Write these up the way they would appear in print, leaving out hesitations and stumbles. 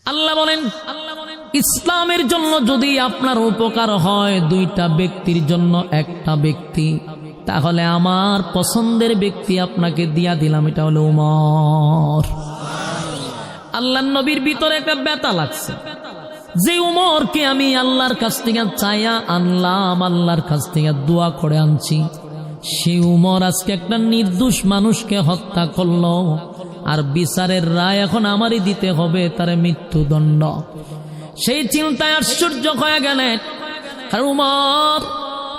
আল্লাহ বলেন, ইসলামের জন্য যদি আপনার উপকার হয় দুইটা ব্যক্তির জন্য একটা ব্যক্তি, তাহলে আমার পছন্দের ব্যক্তি আপনাকে দিয়া দিলাম, এটা হলো উমর। আল্লাহর নবীর ভিতরে একটা ব্যথা লাগছে, যে উমরকে আমি আল্লাহর কাছ থেকে চাইয়া আনলাম, আল্লাহর কাছ থেকে দোয়া করে আনছি, সেই উমর আজকে একটা নির্দোষ মানুষকে হত্যা করলো, আর বিচারের রায় এখন আমারই দিতে হবে, তার মৃত্যুদণ্ড। সেই চিন্তায় আশ্চর্য হয়ে গেলেন। আর উমর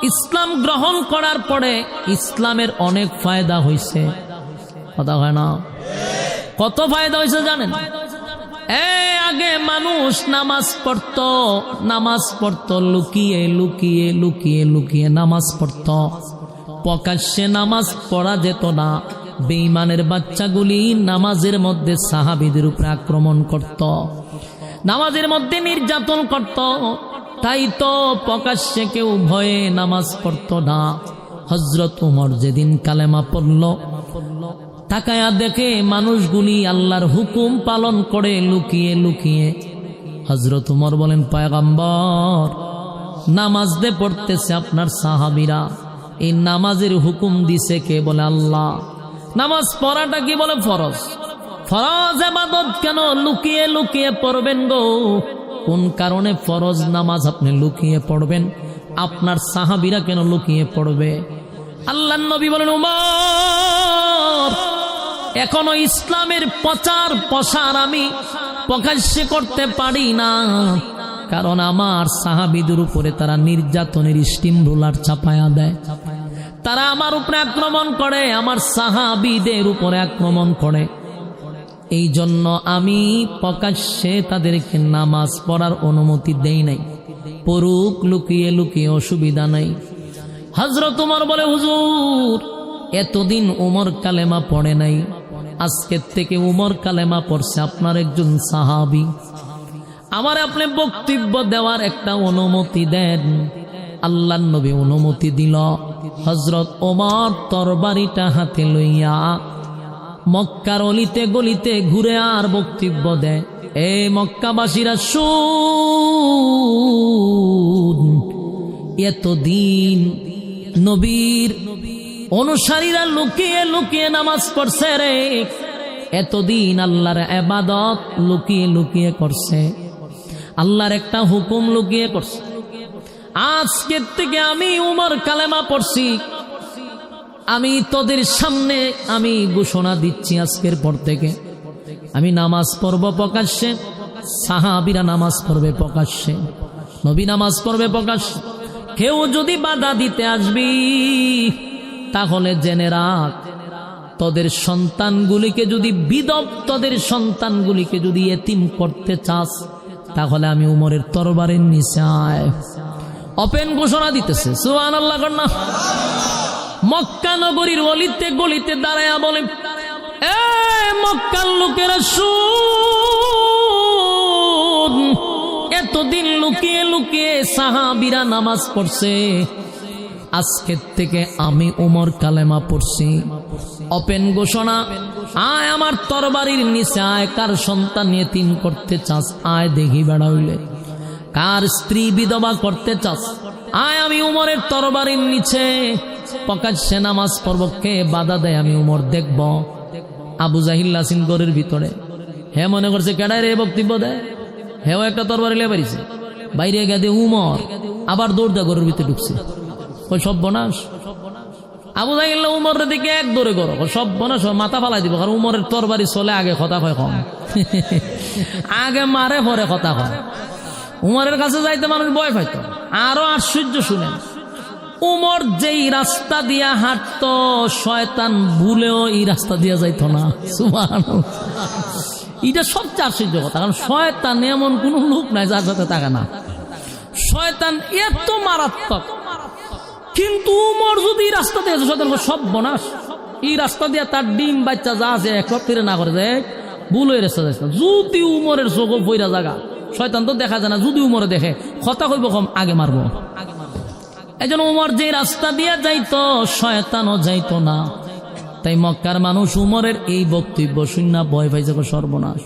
ইসলাম গ্রহণ করার পরে ইসলামের অনেক ফায়দা হয়েছে, কথা হয় না? কত ফায়দা হয়েছে জানেন? আগে মানুষ নামাজ পড়তো লুকিয়ে লুকিয়ে লুকিয়ে লুকিয়ে নামাজ পড়তো, প্রকাশ্যে নামাজ পড়া যেত না। বেঈমানের বাচ্চাগুলি নামাজের মধ্যে সাহাবীদের উপরে আক্রমণ করত, নামাজের মধ্যে নির্যাতন করত, তাই তো প্রকাশ্যে কেউ ভয়ে নামাজ পড়ত না। হযরত উমর যেদিন কালেমা পড়ল, তাকায়া দেখে মানুষগুলি আল্লাহর হুকুম পালন করে লুকিয়ে লুকিয়ে। হযরত উমর বলেন, পয়গম্বর, নামাজ দে পড়তেছে আপনার সাহাবীরা, এই নামাজের হুকুম দিছে কে? বলে আল্লাহ। নামাজ পড়াটা কি বলে ফরজ? ফরজ ইবাদত কেন লুকিয়ে লুকিয়ে পড়বেন গো? কোন কারণে ফরজ নামাজ আপনি লুকিয়ে পড়বেন? আপনার সাহাবীরা কেন লুকিয়ে পড়বে? আল্লাহর নবী বলেন, উমর, এখনো ইসলামের প্রচার প্রসার আমি প্রকাশ্যে করতে পারি না, কারণ আমার সাহাবীদের উপরে তারা নির্যাতনের স্টিম রোলার চাপায়া দেয়, তারা আমার উপরে আক্রমণ করে, আমার সাহাবীদের উপরে আক্রমণ করে। এই জন্য আমি প্রকাশ্যে তাদেরকে নামাজ পড়ার অনুমতি দেই নাই, পড়ুক লুকিয়ে লুকিয়ে, অসুবিধা নাই। হযরত উমর বলে, হুজুর, এতদিন উমর কালেমা পড়ে নাই, আজকের থেকে উমর কালেমা পড়ছে, আপনার একজন সাহাবী, আমার আপনি বক্তব্য দেওয়ার একটা অনুমতি দেন। আল্লাহর নবী অনুমতি দিল। হযরত ওমর তরবারিটা হাতে লইয়া মক্কার অলিতে গলিতে ঘুরে আর বক্তব্য দেয়, এ মক্কাবাসীরা শুন, এতদিন নবীর অনুসারীরা লুকিয়ে লুকিয়ে নামাজ পড়ছে রে, এতদিন আল্লাহর ইবাদত লুকিয়ে লুকিয়ে করছে, আল্লাহর একটা হুকুম লুকিয়ে করছে। আজকের থেকে আমি উমর কালেমা পড়ছি, আমি তোদের সামনে আমি ঘোষণা দিচ্ছি, আজকের পর থেকে আমি নামাজ পড়ব প্রকাশ্যে, সাহাবীরা নামাজ পড়বে প্রকাশ্যে, নবী নামাজ পড়বে প্রকাশ্যে। কেউ যদি বাধা দিতে আসবি, তাহলে জেনে রাখ, তোদের সন্তানগুলিকে যদি তোদের সন্তানগুলিকে যদি এতিম করতে চাস, তাহলে আমি উমরের তরবারের নিচে আয়। ওপেন ঘোষণা দিতেছে, সুবহানাল্লাহ কন্যা। মক্কা নগরীর অলিতে গলিতে দাঁড়ায়া বলে, এ মক্কার লোকেরা শুন, এতদিন লুকিয়ে লুকিয়ে সাহাবীরা নামাজ পড়ছে, আজকের থেকে আমি উমর কালেমা পড়ছি। ওপেন ঘোষণা, আয় আমার তরবারির নিচে আয়, কার সন্তান এতিম করতে চাস আয়, দেখি বেড়া হইলে, কার স্ত্রী বিধবা করতে চাস আয়, আমি উমরের তরবারির নিচে প্রকাশ্যে নামাজ পড়ব, কে বাধা দেয় আমি উমর দেখব। আবু জাহিল আছেন ঘরের ভিতরে, হে মনে করছে কেডায় রে বক্তব্য দেয়, হেও একটা তরবারি লিয়ে বেরিয়েছে, বাইরে গেছে উমর, আবার দৌড় দা ঘরের ভিতরে ঢুকছে, ওই সব বনাস। আবু জাহিল উমরের দিকে এক দৌড়ে করো, সব বনাস, মাথা ফালাই দিব, কারণ উমরের তরবারি চলে, আগে কথা কয় কম, আগে মারে পরে কথা কয়। উমরের কাছে যাইতে মানুষ ভয় পাইত। আরো আশ্চর্য শুনেন, উমর যেই রাস্তা দিয়া হাঁটতো, শয়তান ভুলেও এই রাস্তা দিয়া যাইত না। সুবহানাল্লাহ, এটা সবচেয়ে আশ্চর্য কথা, কারণ শয়তান এমন কোন লোক নাই যার সাথে থাকে না, শয়তান এত মারাত্মক। কিন্তু উমর যদি এই রাস্তা দিয়ে শয়তান সব বনাস, এই রাস্তা দিয়া তার ডিম বাচ্চা যা আছে এক ফিরে না করে যায়, ভুল হয়ে রাস্তা যাচ্ছে। যদি উমরের চোখ বইরা জায়গা, শয়তান তো দেখা যায় না, যদি উমরে দেখে কথা কইব কম, আগে মারবো। এই জন্য উমর যে রাস্তা দিয়া যাইতো, শয়তানও যাইতো না। তাই মক্কার মানুষ উমরের এই বক্তব্য শুননা ভয় পাইছে, সর্বনাশ,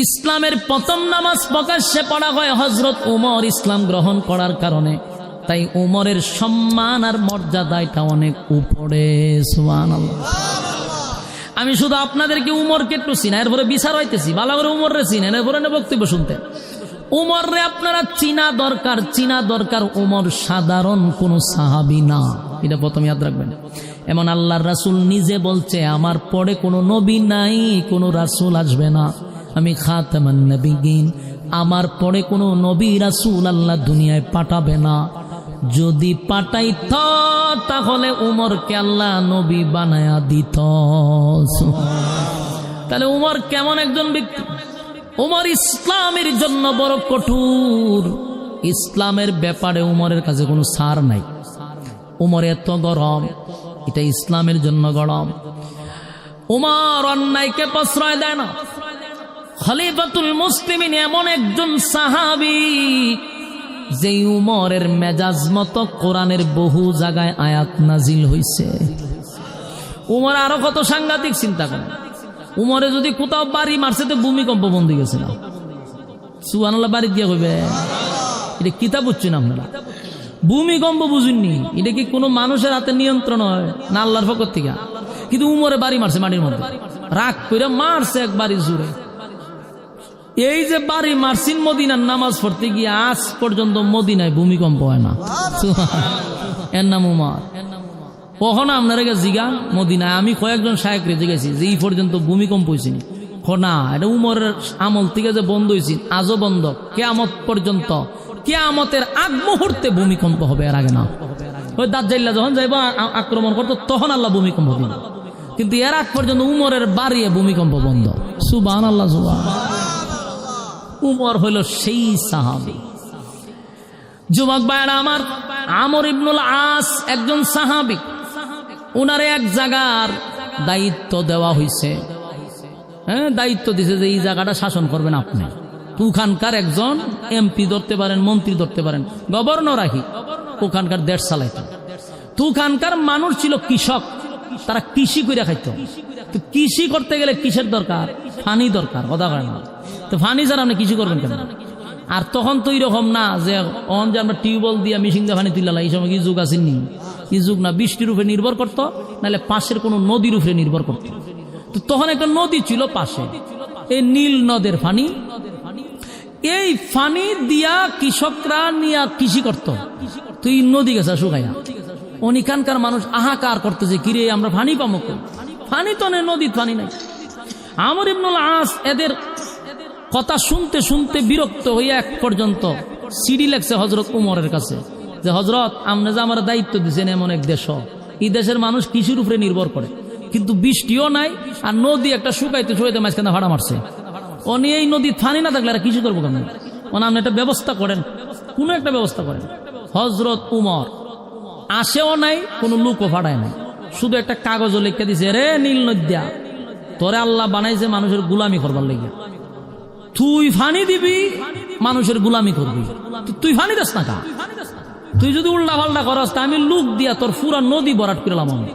ইসলামের প্রথম নামাজ প্রকাশ্যে পড়া হয় হযরত উমর ইসলাম গ্রহণ করার কারণে, তাই উমরের সম্মান আর মর্যাদা এটা অনেক উপরে। সুবহানাল্লাহ। আমি শুধু আপনাদেরকে উমরকে একটু চিনা, এরপরে বিচার হইতেছি, ভালো করে উমররে চিনেন, এরপরে বক্তব্য শুনতেন। উমররে আপনারা চিনা দরকার। উমর সাধারণ কোন সাহাবী না, এটা প্রথমে ইয়াদ রাখবেন। এমন আল্লাহর রাসূল নিজে বলছে, আমার পরে কোনো নবী নাই, কোনো রাসূল আসবে না, আমি খাতামান নবিয়্যিন, আমার পরে কোনো নবী রাসূল আল্লাহ দুনিয়ায় পাঠাবে না। যদি পাঠাইত তাহলে উমরকে আল্লাহ নবী বানায়া দিত। তাহলে উমর কেমন একজন ব্যক্তি? উমর ইসলামের জন্য বড় কঠোর। ইসলামের ব্যাপারে উমরের কাছে কোনো ছাড় নাই। উমর এত গরম, এটা ইসলামের জন্য গরম। উমর অন্যায়কে প্রশ্রয় দেয় না। খলিফাতুল মুসলিমিন এমন একজন সাহাবী, যে উমরের মেজাজ মতো কোরআনের বহু জায়গায় আয়াত নাজিল হইছে। উমর আরো কত সাংঘাতিক, চিন্তা করেন। উমরে যদি কোথাও বাড়ি মারছে তো ভূমিকম্প বন্ধ গেছে না। সুবহানাল্লাহ। বাড়ি দিয়ে কইবে এটা কিতাব বুঝছেন আপনারা? ভূমিকম্প বুঝুননি, এটা কি কোনো মানুষের হাতে নিয়ন্ত্রণ হয় না আল্লাহর পক্ষ থেকে? কিন্তু উমরে বাড়ি মারছে মাটির মধ্যে, রাগ করে মারছে একবারই জোরে। এই যে বাড়ি মারছিন মদিনার নামাজ পড়তে গিয়ে, আজ পর্যন্ত মদিনায় ভূমিকম্প হয় না। এর নাম উমর। কখনো আপনারা জিগা মদিনায়, আমি কয়েকজন শায়েখরে জিজ্ঞাসি যে এই পর্যন্ত ভূমিকম্প হয়েছে না, এটা উমরের আমল থেকে যে বন্ধ হয়েছে, আজও বন্ধ, কিয়ামত পর্যন্ত, কিয়ামতের আগ মুহূর্তে ভূমিকম্প হবে, এর আগে না। ওই দাজ্জাল্লা যখন যাইবা আক্রমণ করতো তখন আল্লাহ ভূমিকম্প দিন, কিন্তু এর আগ পর্যন্ত উমরের বাড়িয়ে ভূমিকম্প বন্ধ। সুবহানাল্লাহ। উমর হইল সেই সাহাবী। যুবক ভাইরা আমার, আমর ইবনুল আস একজন সাহাবী। উনারে এক জায়গার দায়িত্ব দেওয়া হয়েছে। দায়িত্ব দিছে যে এই জায়গাটা শাসন করবেন আপনি। ওখানকার একজন এমপি ধরতে পারেন, মন্ত্রী ধরতে পারেন, গভর্নর আহি ওখানকার দেশ চালাইত। তো ওখানকার মানুষ ছিল কৃষক, তারা কৃষি করে খাইত। তো কৃষি করতে গেলে কিসের দরকার? পানি দরকার, কথা কয় না। তো পানি ছাড়া আপনি কৃষি করবেন কেন? আর তখন তো এরকম না যে আমরা টিউবওয়েল দিয়ে মেশিন দিয়ে পানি তুললাম, এই সময় কি যুগ আসেননি? এই যুগ না, বৃষ্টির উপরে নির্ভর করতো, নাহলে পাশের কোনো নদীর উপরে নির্ভর করত। তো তখন একটা নদী ছিল পাশে, এই নীল নদের পানি, এই পানি দিয়া কৃষকরা নিয়ে কৃষি করত। তো এই নদী গেছে শুকাইয়া, ওখানকার মানুষ আহাকার করতেছে, কিরে আমরা পানি পাবো? পানি তো নেই, নদীর পানি নাই। আমর ইবনুল আস এদের কথা শুনতে শুনতে বিরক্ত হইয়া এক পর্যন্ত সিডি লেখছে হযরত উমরের কাছে, যে হযরত, আপনি যে আমার দায়িত্ব দিচ্ছেন এমন এক দেশ, এই দেশের মানুষ কৃষির উপরে নির্ভর করে, কিন্তু বৃষ্টিও নাই, আর নদী একটা শুকাইতে শুকাইতে মাঝখানে ভাড়া মারছে। উনি এই নদীর পানি না থাকলে আর কৃষি করবো কেন? আপনি একটা ব্যবস্থা করেন, কোনো একটা ব্যবস্থা করেন। হযরত উমর আসেও নাই, কোনো লোকও ফাটায় নাই, শুধু একটা কাগজও লিখে দিছে, রে নীল নদ্যা, তোরে আল্লাহ বানাইছে মানুষের গুলামি করবার লেগে, তুই ফানি দিবি, মানুষের গুলামি করবি, তুই ফানি দাস না কা? তুই যদি উল্টা পাল্টা করস তা আমি লোক দিয়া তোর পুরা নদী ভরাট করলাম, আমি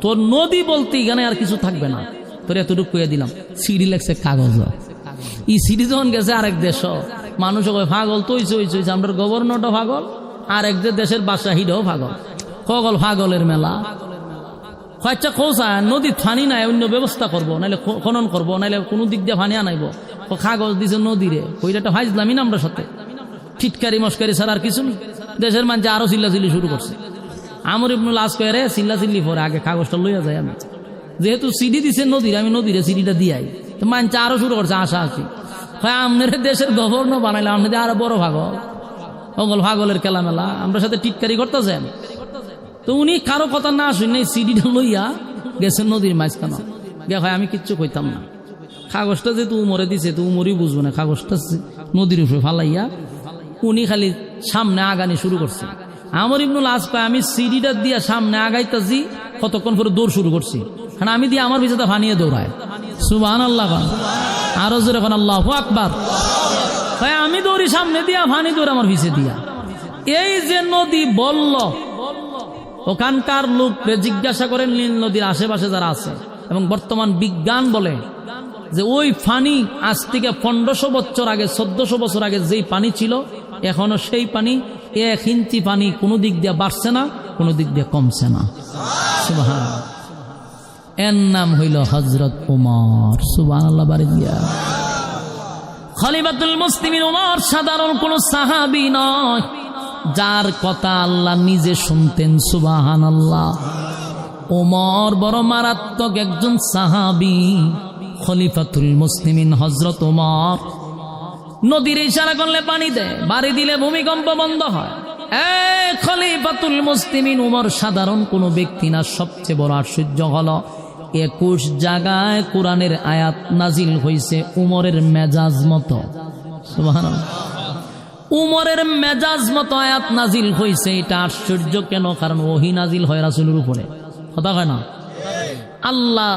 তোর নদী বলতে এখানে আর কিছু থাকবে না, তোর এতটুকু কইয়া দিলাম। সিডি লেখছে কাগজ। এই সিডি যখন গেছে আরেক দেশ, মানুষ পাগল তৈছে, আমরা গভর্নরটা পাগল, আর এক দেশের বাদশাহীটাও পাগল, কগল পাগলের মেলা। আচ্ছা খোঁজা নদীর ফানি নাই, অন্য ব্যবস্থা করবো, নাহলে খনন করবো, নাহলে কোনো দিক দিয়ে ফানি আনাইবো। কাগজ দিছে নদীরে, ওইটা হাইজলামি না আমরা সাথে, টিটকারি মস্কারি ছাড়া আর কিছু নেই। দেশের মানুষ আরো চিল্লাচিল্লি শুরু করছে। আমর ইবনুল আস কয়ে, রে চিল্লাচিল্লি পরে আগে কাগজটা লইয়া যায়, আমি যেহেতু সিডি দিছে নদীরে, আমি নদীরে সিডিটা দিয়াই। তো মানুষ আরো শুরু করছে আশা আছি, আপনার দেশের গভর্নর বানাইলাম, আপনি আরো বড় পাগল, ওগল পাগলের খেলা মেলা, আমরা সাথে টিটকারি করতেছেন। তো উনি কারো কথা না শুনে সিডিটা লইয়া গেছেন নদীর মাঝখানে গে, হয় আমি কিচ্ছু কইতাম না, কাগজটা যেহেতু উমরে দিছে তো উমরই বুঝবো না, কাগজটা নদীর উপরে ফালাইয়া উনি খালি সামনে আগানি শুরু করছে। আমর ইবনুল আস কয়, আমি সিডিটা দিয়া সামনে আগাইতাছি, কতক্ষণ পরে দৌড় শুরু করছি, কারণ আমি দিয়ে আমার পিছনে ফানিয়ে দৌড়ায়। সুবহানাল্লাহ, আরো জোরে এখন আল্লাহু আকবার। আমি দৌড়ি সামনে দিয়া, ফানি দৌড় আমার পিছে দিয়া। এই যে নদী বলল, ওখানকার লোককে জিজ্ঞাসা করেন নীল নদীর আশেপাশে যারা আছে, এবং বর্তমান বিজ্ঞান বলে যে ওই পানি আজ থেকে 1500 বছর আগে 1400 বছর আগে যেই পানি ছিল এখনো সেই পানি 1 ইঞ্চি পানি কোনো দিক দিয়ে বাড়ছে না, কোনো দিক দিয়ে কমছে না। সুবহানাল্লাহ। এর নাম হইল হযরত উমর। সুবহানাল্লাহ। বাড়ি দিয়া খলিফাতুল মুসলিমিন উমর সাধারণ কোন সাহাবী নয়, যার কথা আল্লাহ নিজে শুনতেন। সুবহানাল্লাহ। উমর বড় মারাত্মক একজন সাহাবী। খলিফাতুল মুসলিমিন হযরত উমর নদীর ইশারা করলে পানি দেয়, বাড়ি দিলে ভূমিকম্প বন্ধ হয়। খলিফাতুল মুসলিমিন উমর সাধারণ কোনো ব্যক্তি না। সবচেয়ে বড় আশ্চর্য হলো 21 জায়গায় কোরআনের আয়াত নাজিল হয়েছে উমরের মেজাজ মতো। সুবহানাল্লাহ। উমরের মেজাজ মতো আয়াত নাজিল হয়েছে। এটা আশ্চর্য কেন? কারণ ওহী নাজিল হয় রাসূলের উপরে, কথা হয় না? আল্লাহ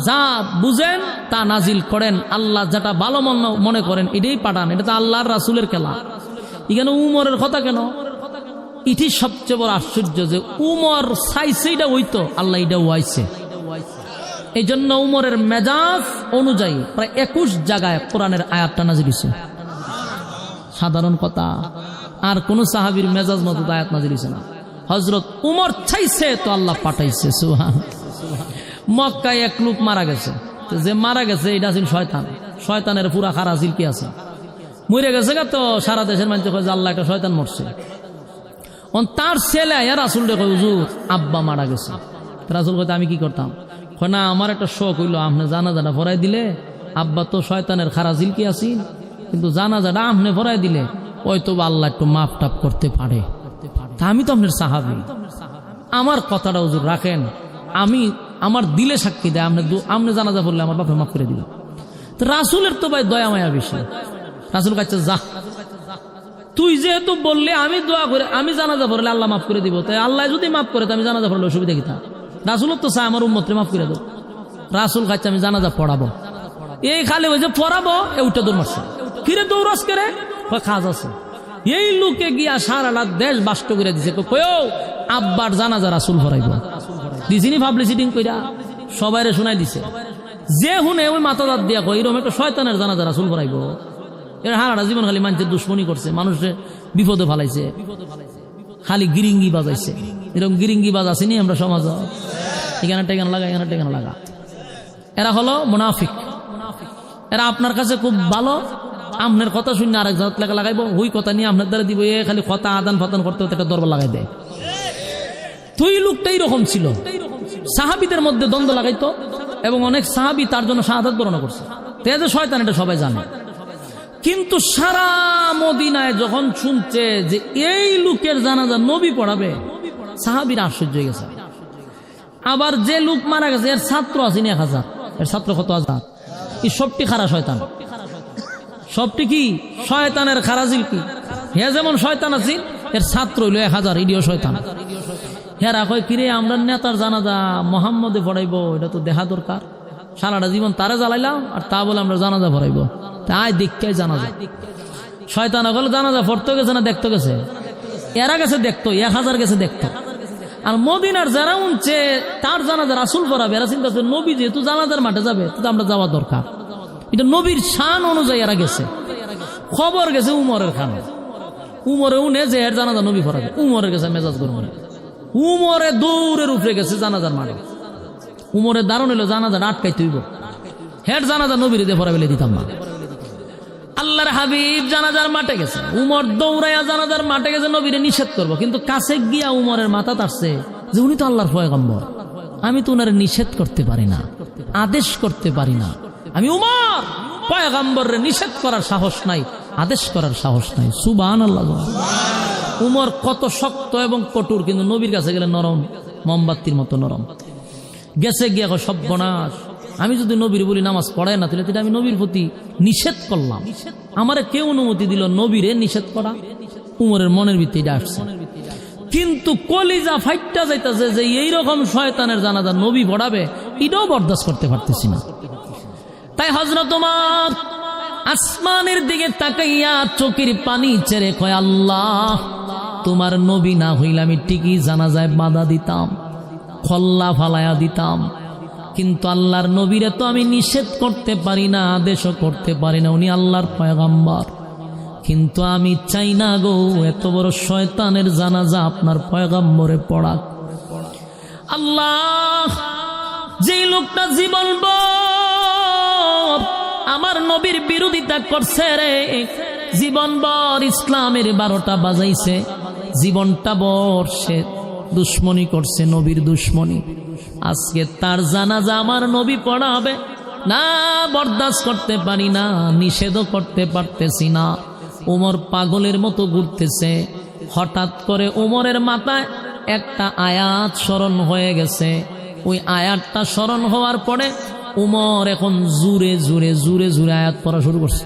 যা বুঝেন তা নাজিল করেন, আল্লাহ যেটা ভালো মনে করেন এটাই পাঠান। এটা তো আল্লাহর রাসূলের খেলা। এখানে উমরের কথা কেন? এটি সবচেয়ে বড় আশ্চর্য যে উমর চাইছে এটা হইতো, আল্লাহ এটা ওয়াইছে। এই জন্য উমরের মেজাজ অনুযায়ী প্রায় 21 জায়গায় কোরআনের আয়াতটা নাজিল হয়েছে। সাধারণ কথা। আর কোন সাহাবীর মেজাজ মতো আয়াত নাজিল হয়েছে না। হযরত উমর চাইছে তো আল্লাহ পাঠাইছে। সুবহানাল্লাহ। মক্কায় এক লোক মারা গেছে। যে মারা গেছে এটা ছিল শয়তান। শয়তানের পুরা খারা ছিল কি আছে, মরে গেছে তো সারা দেশের মানুষ কয় যে আল্লাহ একটা শয়তান মরছে। তার ছেলে রাসূল রে কয় হুজুর আব্বা মারা গেছে। রাসূল কয় আমি কি করতাম? কয় না, আমার একটা শখ হইলো আপনি জানাজাটা পড়াই দিলে, আব্বা তো শয়তানের খারা ছিল কি আছি, কিন্তু জানাজাটা আপনি পড়াই দিলে হয়তো আল্লাহ একটু মাফ টাপ করতে পারে। তা আমি তো আপনার সাহাবী, আমার কথাটা হুজুর রাখেন, আমি আমার দিলে সাক্ষী দেয় আপনি জানাজা পড়লে আমার বাপরে মাফ করে দিল। তো রাসূলের তো ভাই দয়া মায়া বেশি। রাসূল কাছে যা, তুই যেহেতু বললে আমি দোয়া করে আমি জানাজা পড়লে আল্লাহ মাফ করে দিব, তাই আল্লাহ যদি মাফ করে তো আমি জানাজা পড়লে অসুবিধা কি? রাসূলও তো চায় আমার উম্মতরে মাফ করে দেব। রাসূল কাছে আমি জানাজা পড়াবো, এই খালি ওই যে পড়াবো উঠে দৌড় মারছে। কিরে দৌড়াস করে? কাজ আছে। এই লোকে গিয়া সারাটা দেশ বাষ্ট করে দিছে। আব্বার জানাজা রাসূল পড়াইব দিছিনি পাবলিসিটিং কইরা সবাইরে শোনাই দিছে। যে হুনে ওই মাথা দাঁত দিয়া কই এরকম একটা শয়তানের জানাজা রাসূল পড়াইব। এর হারাটা জীবন খালি মানুষের দুশ্মনী করছে, মানুষের বিপদে ফালাইছে, খালি গিরিঙ্গি বাজাইছে। এরকম গিরিঙ্গি বাজ আসেনি আমরা সমাজ। এখানে টেকান লাগা, এখানে টেকান লাগা। এরা হলো মুনাফিক। এরা আপনার কাছে খুব ভালো, আপনার কথা শুনে আরেক জাত লাগা লাগাইবো, ওই কথা নিয়ে আপনার দ্বারা দিব, এ খালি কথা আদান ফাদান করতে হতে একটা দরবার লাগাই দেয়। তুই লোকটা এইরকম ছিল, সাহাবীদের মধ্যে দ্বন্দ্ব লাগাইতো এবং অনেক সাহাবী তার জন্য শাহাদাত বর্ণনা করছে। তেজে শয়তান এটা সবাই জানে। কিন্তু সারা মদিনায় যখন শুনছে যে এই লোকের জানাজা নবী পড়াবে, সাহাবীরা আশ্চর্য হয়ে গেছে। আবার যে লোক মারা গেছে এর ছাত্র আসেনি 1000, এর ছাত্র কত হাজার। এই সবটি খারা শয়তান, সবটি কি শয়তানের খারাজিল কি। হে যেমন শয়তান আছিল এর ছাত্র হইল 1000, ইডিও শয়তান। হেরা কয় কিরে আমরা নেতার জানাজা মোহাম্মদে পড়াইবো, এটা তো দেখা দরকার। সারাটা জীবন তারে জ্বালাইলাম আর তা বলে আমরা জানাজা পড়াইবো। তাই দেখতে জানাজা। শয়তান হলে জানাজা পড়তে গেছে না দেখতে গেছে? এরা গেছে দেখতো, 1000 গেছে দেখতো। আর মদিনার যারা উঠছে তার জানাজা রাসূল পড়াবে, এরা চিন্তা করছে নবী যেহেতু জানাজার মাঠে যাবে তো আমরা যাওয়া দরকার। এটা নবীর শান অনুযায়ী এরা গেছে। খবর গেছে উমরের খানে, উমরে উনে যে এর জানাজা নবী পড়াবে। উমরের গেছে মেজাজ গরম, উমরে দৌড়ের উপরে গেছে জানাজার মাঠে। উমরের দারুণ হইলো জানাজাটা আটকাই তুইব, হের জানাজা নবীর দিয়ে পড়াবেলে দিতাম না। আল্লাহর হাবিব জানাজার মাঠে গেছে, উমর দৌড়াইয়া জানাজার মাঠে গেছে নবীরে নিষেধ করবো, কিন্তু কাছে গিয়া উমরের মাথা তাড়ছে যে উনি তো আল্লাহর পয়গম্বর, আমি তো উনারে নিষেধ করতে পারি না, আদেশ করতে পারি না। আমি উমর পয়গম্বরের নিষেধ করার সাহস নাই, আদেশ করার সাহস নাই। সুবহানাল্লাহ। উমর কত শক্ত এবং কঠোর, কিন্তু নবীর কাছে গেলে নরম, মোমবাতির মতো নরম। গেছে গিয়া সর্বনাশ, আমি যদি নবীর বলি নামাজ পড়ায় না তাহলে আমি নবীর প্রতি নিষেধ করলাম। আমারে কে অনুমতি দিল নবীরে নিষেধ করা? উমরের মনের ভিতরে এটা আসছে। কিন্তু কলিজা ফাইটটা যাইতেছে যে এইরকম শয়তানের জানাজা নবী পড়াবে, এটাও বরদাস্ত করতে পারতেছি না। তাই হযরত ওমর আসমানের দিকে তাকাইয়া চোখের পানি ছেড়ে কয়, আল্লাহ তোমার নবী না হইলে আমি ঠিকই জানাজায় বাধা দিতাম, খল্লা ফালায়া দিতাম, কিন্তু আল্লাহর নবীরে তো আমি নিষেধ করতে পারি না, আদেশও করতে পারি না, উনি আল্লাহর পয়গম্বর। কিন্তু আমি চাই না গো এত বড় শয়তানের জানাজা আপনার পয়গম্বরে পড়াক। আল্লাহ, যেই লোকটা জীবন ভর আমার নবীর বিরোধিতা করছে রে, জীবনভর ইসলামের 12টা বাজাইছে, জীবনটা ভর সে দুশ্মনী করছে, নবীর দুশ্মনী। আজকে তার জানাজা আমার নবী পড়াবে না, বরদাস্ত করতে পারি না, নিষেধও করতে পারতেছি না। ওমর পাগলের মতো ঘুরতেছে। হঠাৎ করে ওমরের মাথায় একটা আয়াত স্মরণ হয়ে গেছে। ওই আয়াতটা স্মরণ হওয়ার পরে ওমর এখন জুরে জুরে জুরে জুরে আয়াত পড়া শুরু করছে।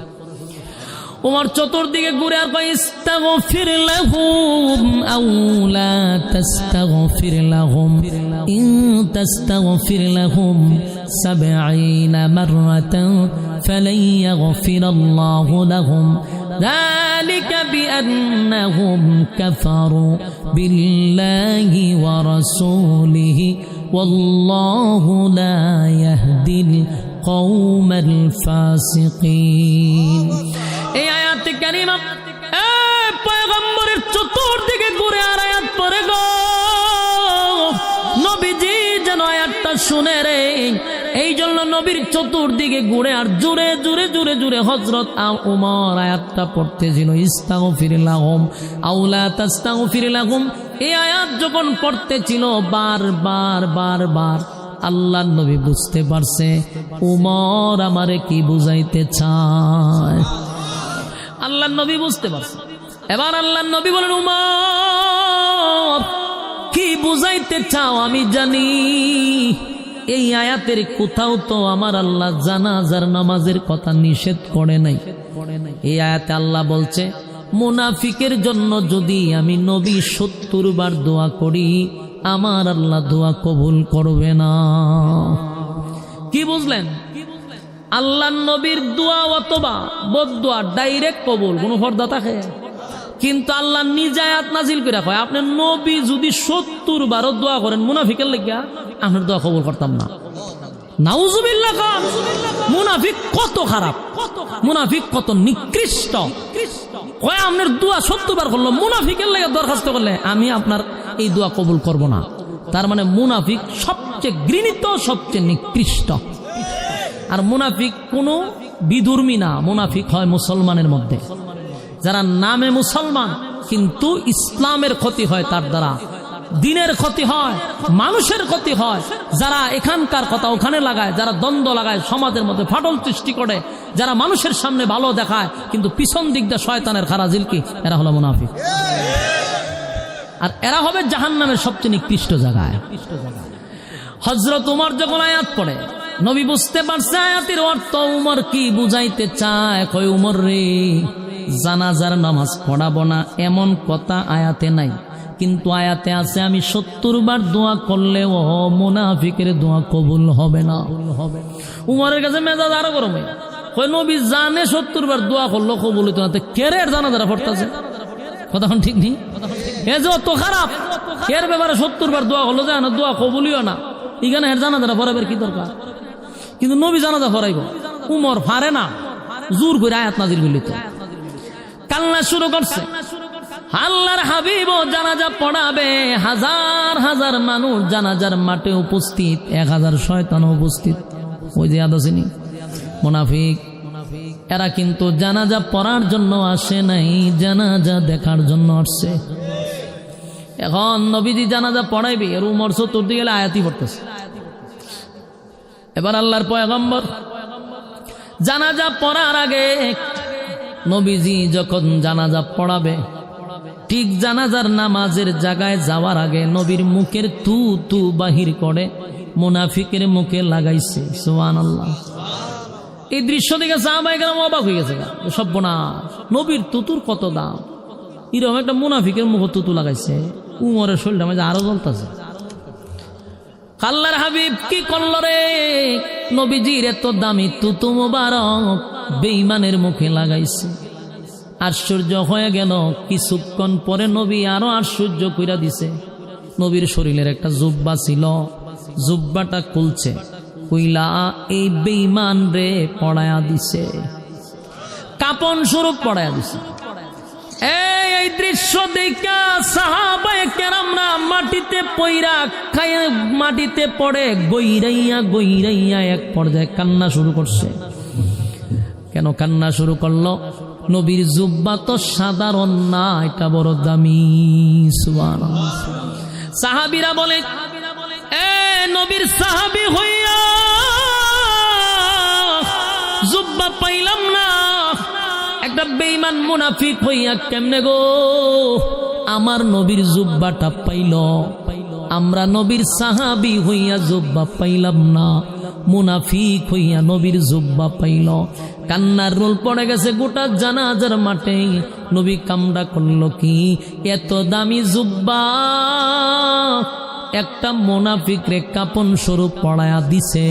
ওমর চতুর্দিকে ঘুরে আর কয়, ইস্তাগফির লাহুম আও লা তাস্তাগফির লাহুম ইন তাস্তাগফির লাহুম 70 মাররাতান ফালান ইয়াগফিরাল্লাহু লাহুম যালিকা বিআন্নাহুম কাফারু বিল্লাহি ওয়া রাসূলিহি ওয়াল্লাহু লা ইয়াহদিল কওমাল ফাসিকিন। এই আয়াতে কারিমা পয়গম্বরের চতুর্দিকে ঘুরে আর আয়াত পড়ে গো। নবীজি যেন আয়াতটা শুনে রে, এই জন্য নবীর চতুর্দিকে ঘুরে আর জুড়ে জুড়ে জুড়ে জুড়ে হযরত ওমর আয়াতটা পড়তেছিল, ইস্তাগফির লাহুম আও লা তাস্তাগফির লাহুম। এই আয়াত যখন পড়তেছিল বারবার বারবার আল্লাহর নবী বুঝতে পারছে ওমর আমারে কি বুঝাইতে চায়। আল্লাহর নবী বুঝতে পারছে। এবার আল্লাহর নবী বলেন, ওমর কি বুঝাইতে চাও আমি জানি। এই আয়াতের কোথাও তো আমার আল্লাহ জানাজার নামাজের কথা নিষেধ করে নাই। এই আয়াতে আল্লাহ বলছে, মুনাফিকের জন্য যদি আমি নবী 70 বার দোয়া করি আমার আল্লাহ দোয়া কবুল করবে না। কি বুঝলেন? আল্লাহর নবীর দোয়া অথবা বদদোয়া ডাইরেক্ট কবুল, কোনো পর্দা থাকে। কিন্তু আল্লাহ নিজে আয়াত নাজিল করে কয়, আপনি নবী যদি 70 বারও দোয়া করেন মুনাফিকের লাগিয়া আপনার দোয়া কবুল করতাম না। নাউজুবিল্লাহ। মুনাফিক কত খারাপ, মুনাফিক কত নিকৃষ্ট। কয় আপনার দোয়া 70 বার করলো, মুনাফিকের লাগে দরখাস্ত করলে আমি আপনার এই দোয়া কবুল করব না। তার মানে মুনাফিক সবচেয়ে ঘৃণিত, সবচেয়ে নিকৃষ্ট। আর মুনাফিক কোনো বিধর্মী না, মুনাফিক হয় মুসলমানের মধ্যে। যারা নামে মুসলমান কিন্তু ইসলামের ক্ষতি হয় তার দ্বারা, দিনের ক্ষতি হয়, মানুষের ক্ষতি হয়। যারা এখানকার কথা ওখানে লাগায়, যারা দ্বন্দ্ব লাগায়, সমাজের মধ্যে ফাটল সৃষ্টি করে, যারা মানুষের সামনে ভালো দেখায় কিন্তু পিছন দিক দিয়ে শয়তানের খারাজিলকি, এরা হলো মুনাফিক। আর এরা হবে জাহান্নামের সবচেয়ে নিকৃষ্ট জায়গায়। হযরত ওমর যখন আয়াত পড়ে, নবী বুঝতে পারছে আয়াতের অর্থ ওমর কি বুঝাইতে চায়। কয়, ওমর রে, জানাজার নামাজ পড়াবো না এমন কথা আয়াতে নাই, কিন্তু আয়াতে আছে আমি 70 বার দোয়া করলেও মুনাফিকের দোয়া কবুল হবে না। উমরের কাছে মেজাজ আরো গরম। কয়, নবী জানে 70 বার দোয়া করলো কবুল হইতো না, কেরের জানাজারা পড়তেছে। কথা ঠিক নেই? এ যে অত খারাপ, এর ব্যাপারে 70 বার দোয়া করলো যে দোয়া কবুলিও না, এখানে এর জানাজারা পড়াবের কি দরকার? কিন্তু নবী জানাজা পড়াইব, উমর পারে না, জোর করে আয়াত নাজিল হইল। কান্না শুরু করছে। আল্লাহর হাবিব জানাজা পড়াবে, হাজার হাজার মানুষ জানাজার মাঠে উপস্থিত, 1000 শয়তান উপস্থিত। ওই যে আদসিনী মুনাফিক, এরা কিন্তু জানাজা পড়ার জন্য আসে নাই, জানাজা দেখার জন্য আসছে। এখন নবীজি জানাজা পড়াইবে, এর উমর চতুর্দিকে গেলে আয়াতি পড়তেছে। এবার আল্লাহর পয়গম্বর জানাজা পড়ার আগে নবীজি যখন জানাজা পড়াবে, ঠিক জানাজার নামাজের জায়গায় যাওয়ার আগে নবীর মুখের তু তু বাহির করে মুনাফিকের মুখে লাগাইছে। সুবহানাল্লাহ। এই দৃশ্য দেখে সাহাবায়ে কেরাম অবাক হয়ে গেছে, সর্বনাশ, নবীর তুতুর কত দাম, এরকম একটা মুনাফিকের মুখে তুতু লাগাইছে। উমরের শরীরটা মাঝে আরো জ্বলতেছে। আল্লাহর হাবিব কি করল রে? নবীজির এত দামি তুতু মুবারক বেঈমানের মুখে লাগাইছে। আশ্চর্য হয়ে গেল। কিছুক্ষণ পরে নবী আরো আশ্চর্য কইরা দিছে। নবীর শরীরের একটা জুব্বা ছিল, জুব্বাটা খুলছে, কইলা এই বেঈমান রে পড়ায়া দিছে, কাপন স্বরূপ পড়ায়া দিছে। এই দৃশ্য দেখা সাহাবায়ে কেরামরা মাটিতে পইরা খায়, মাটিতে পড়ে গইরাইয়া গইরাইয়া এক পর্যায়ে কান্না শুরু করছে। কেন কান্না শুরু করলো? নবীর জুব্বা তো সাধারণ না, এটা বড় দামি। সুবহানাল্লাহ। সাহাবীরা বলে, এ নবীর সাহাবী হইয়া জুব্বা পাইলাম না, একটা বেঈমান মুনাফিক হইয়া কেমনে গো আমার নবীর জুব্বাটা পাইল? আমরা নবীর সাহাবী হইয়া জুব্বা পাইলাম না, মুনাফিক হইয়া নবীর জুব্বা পাইল। কান্নার রোল পড়ে গেছে গোটা জানাজার মাঠে। নবী কামড়া করল কি? এত দামি জুব্বা একটা মুনাফিক রে কাপন স্বরূপ পড়ায়া দিছে,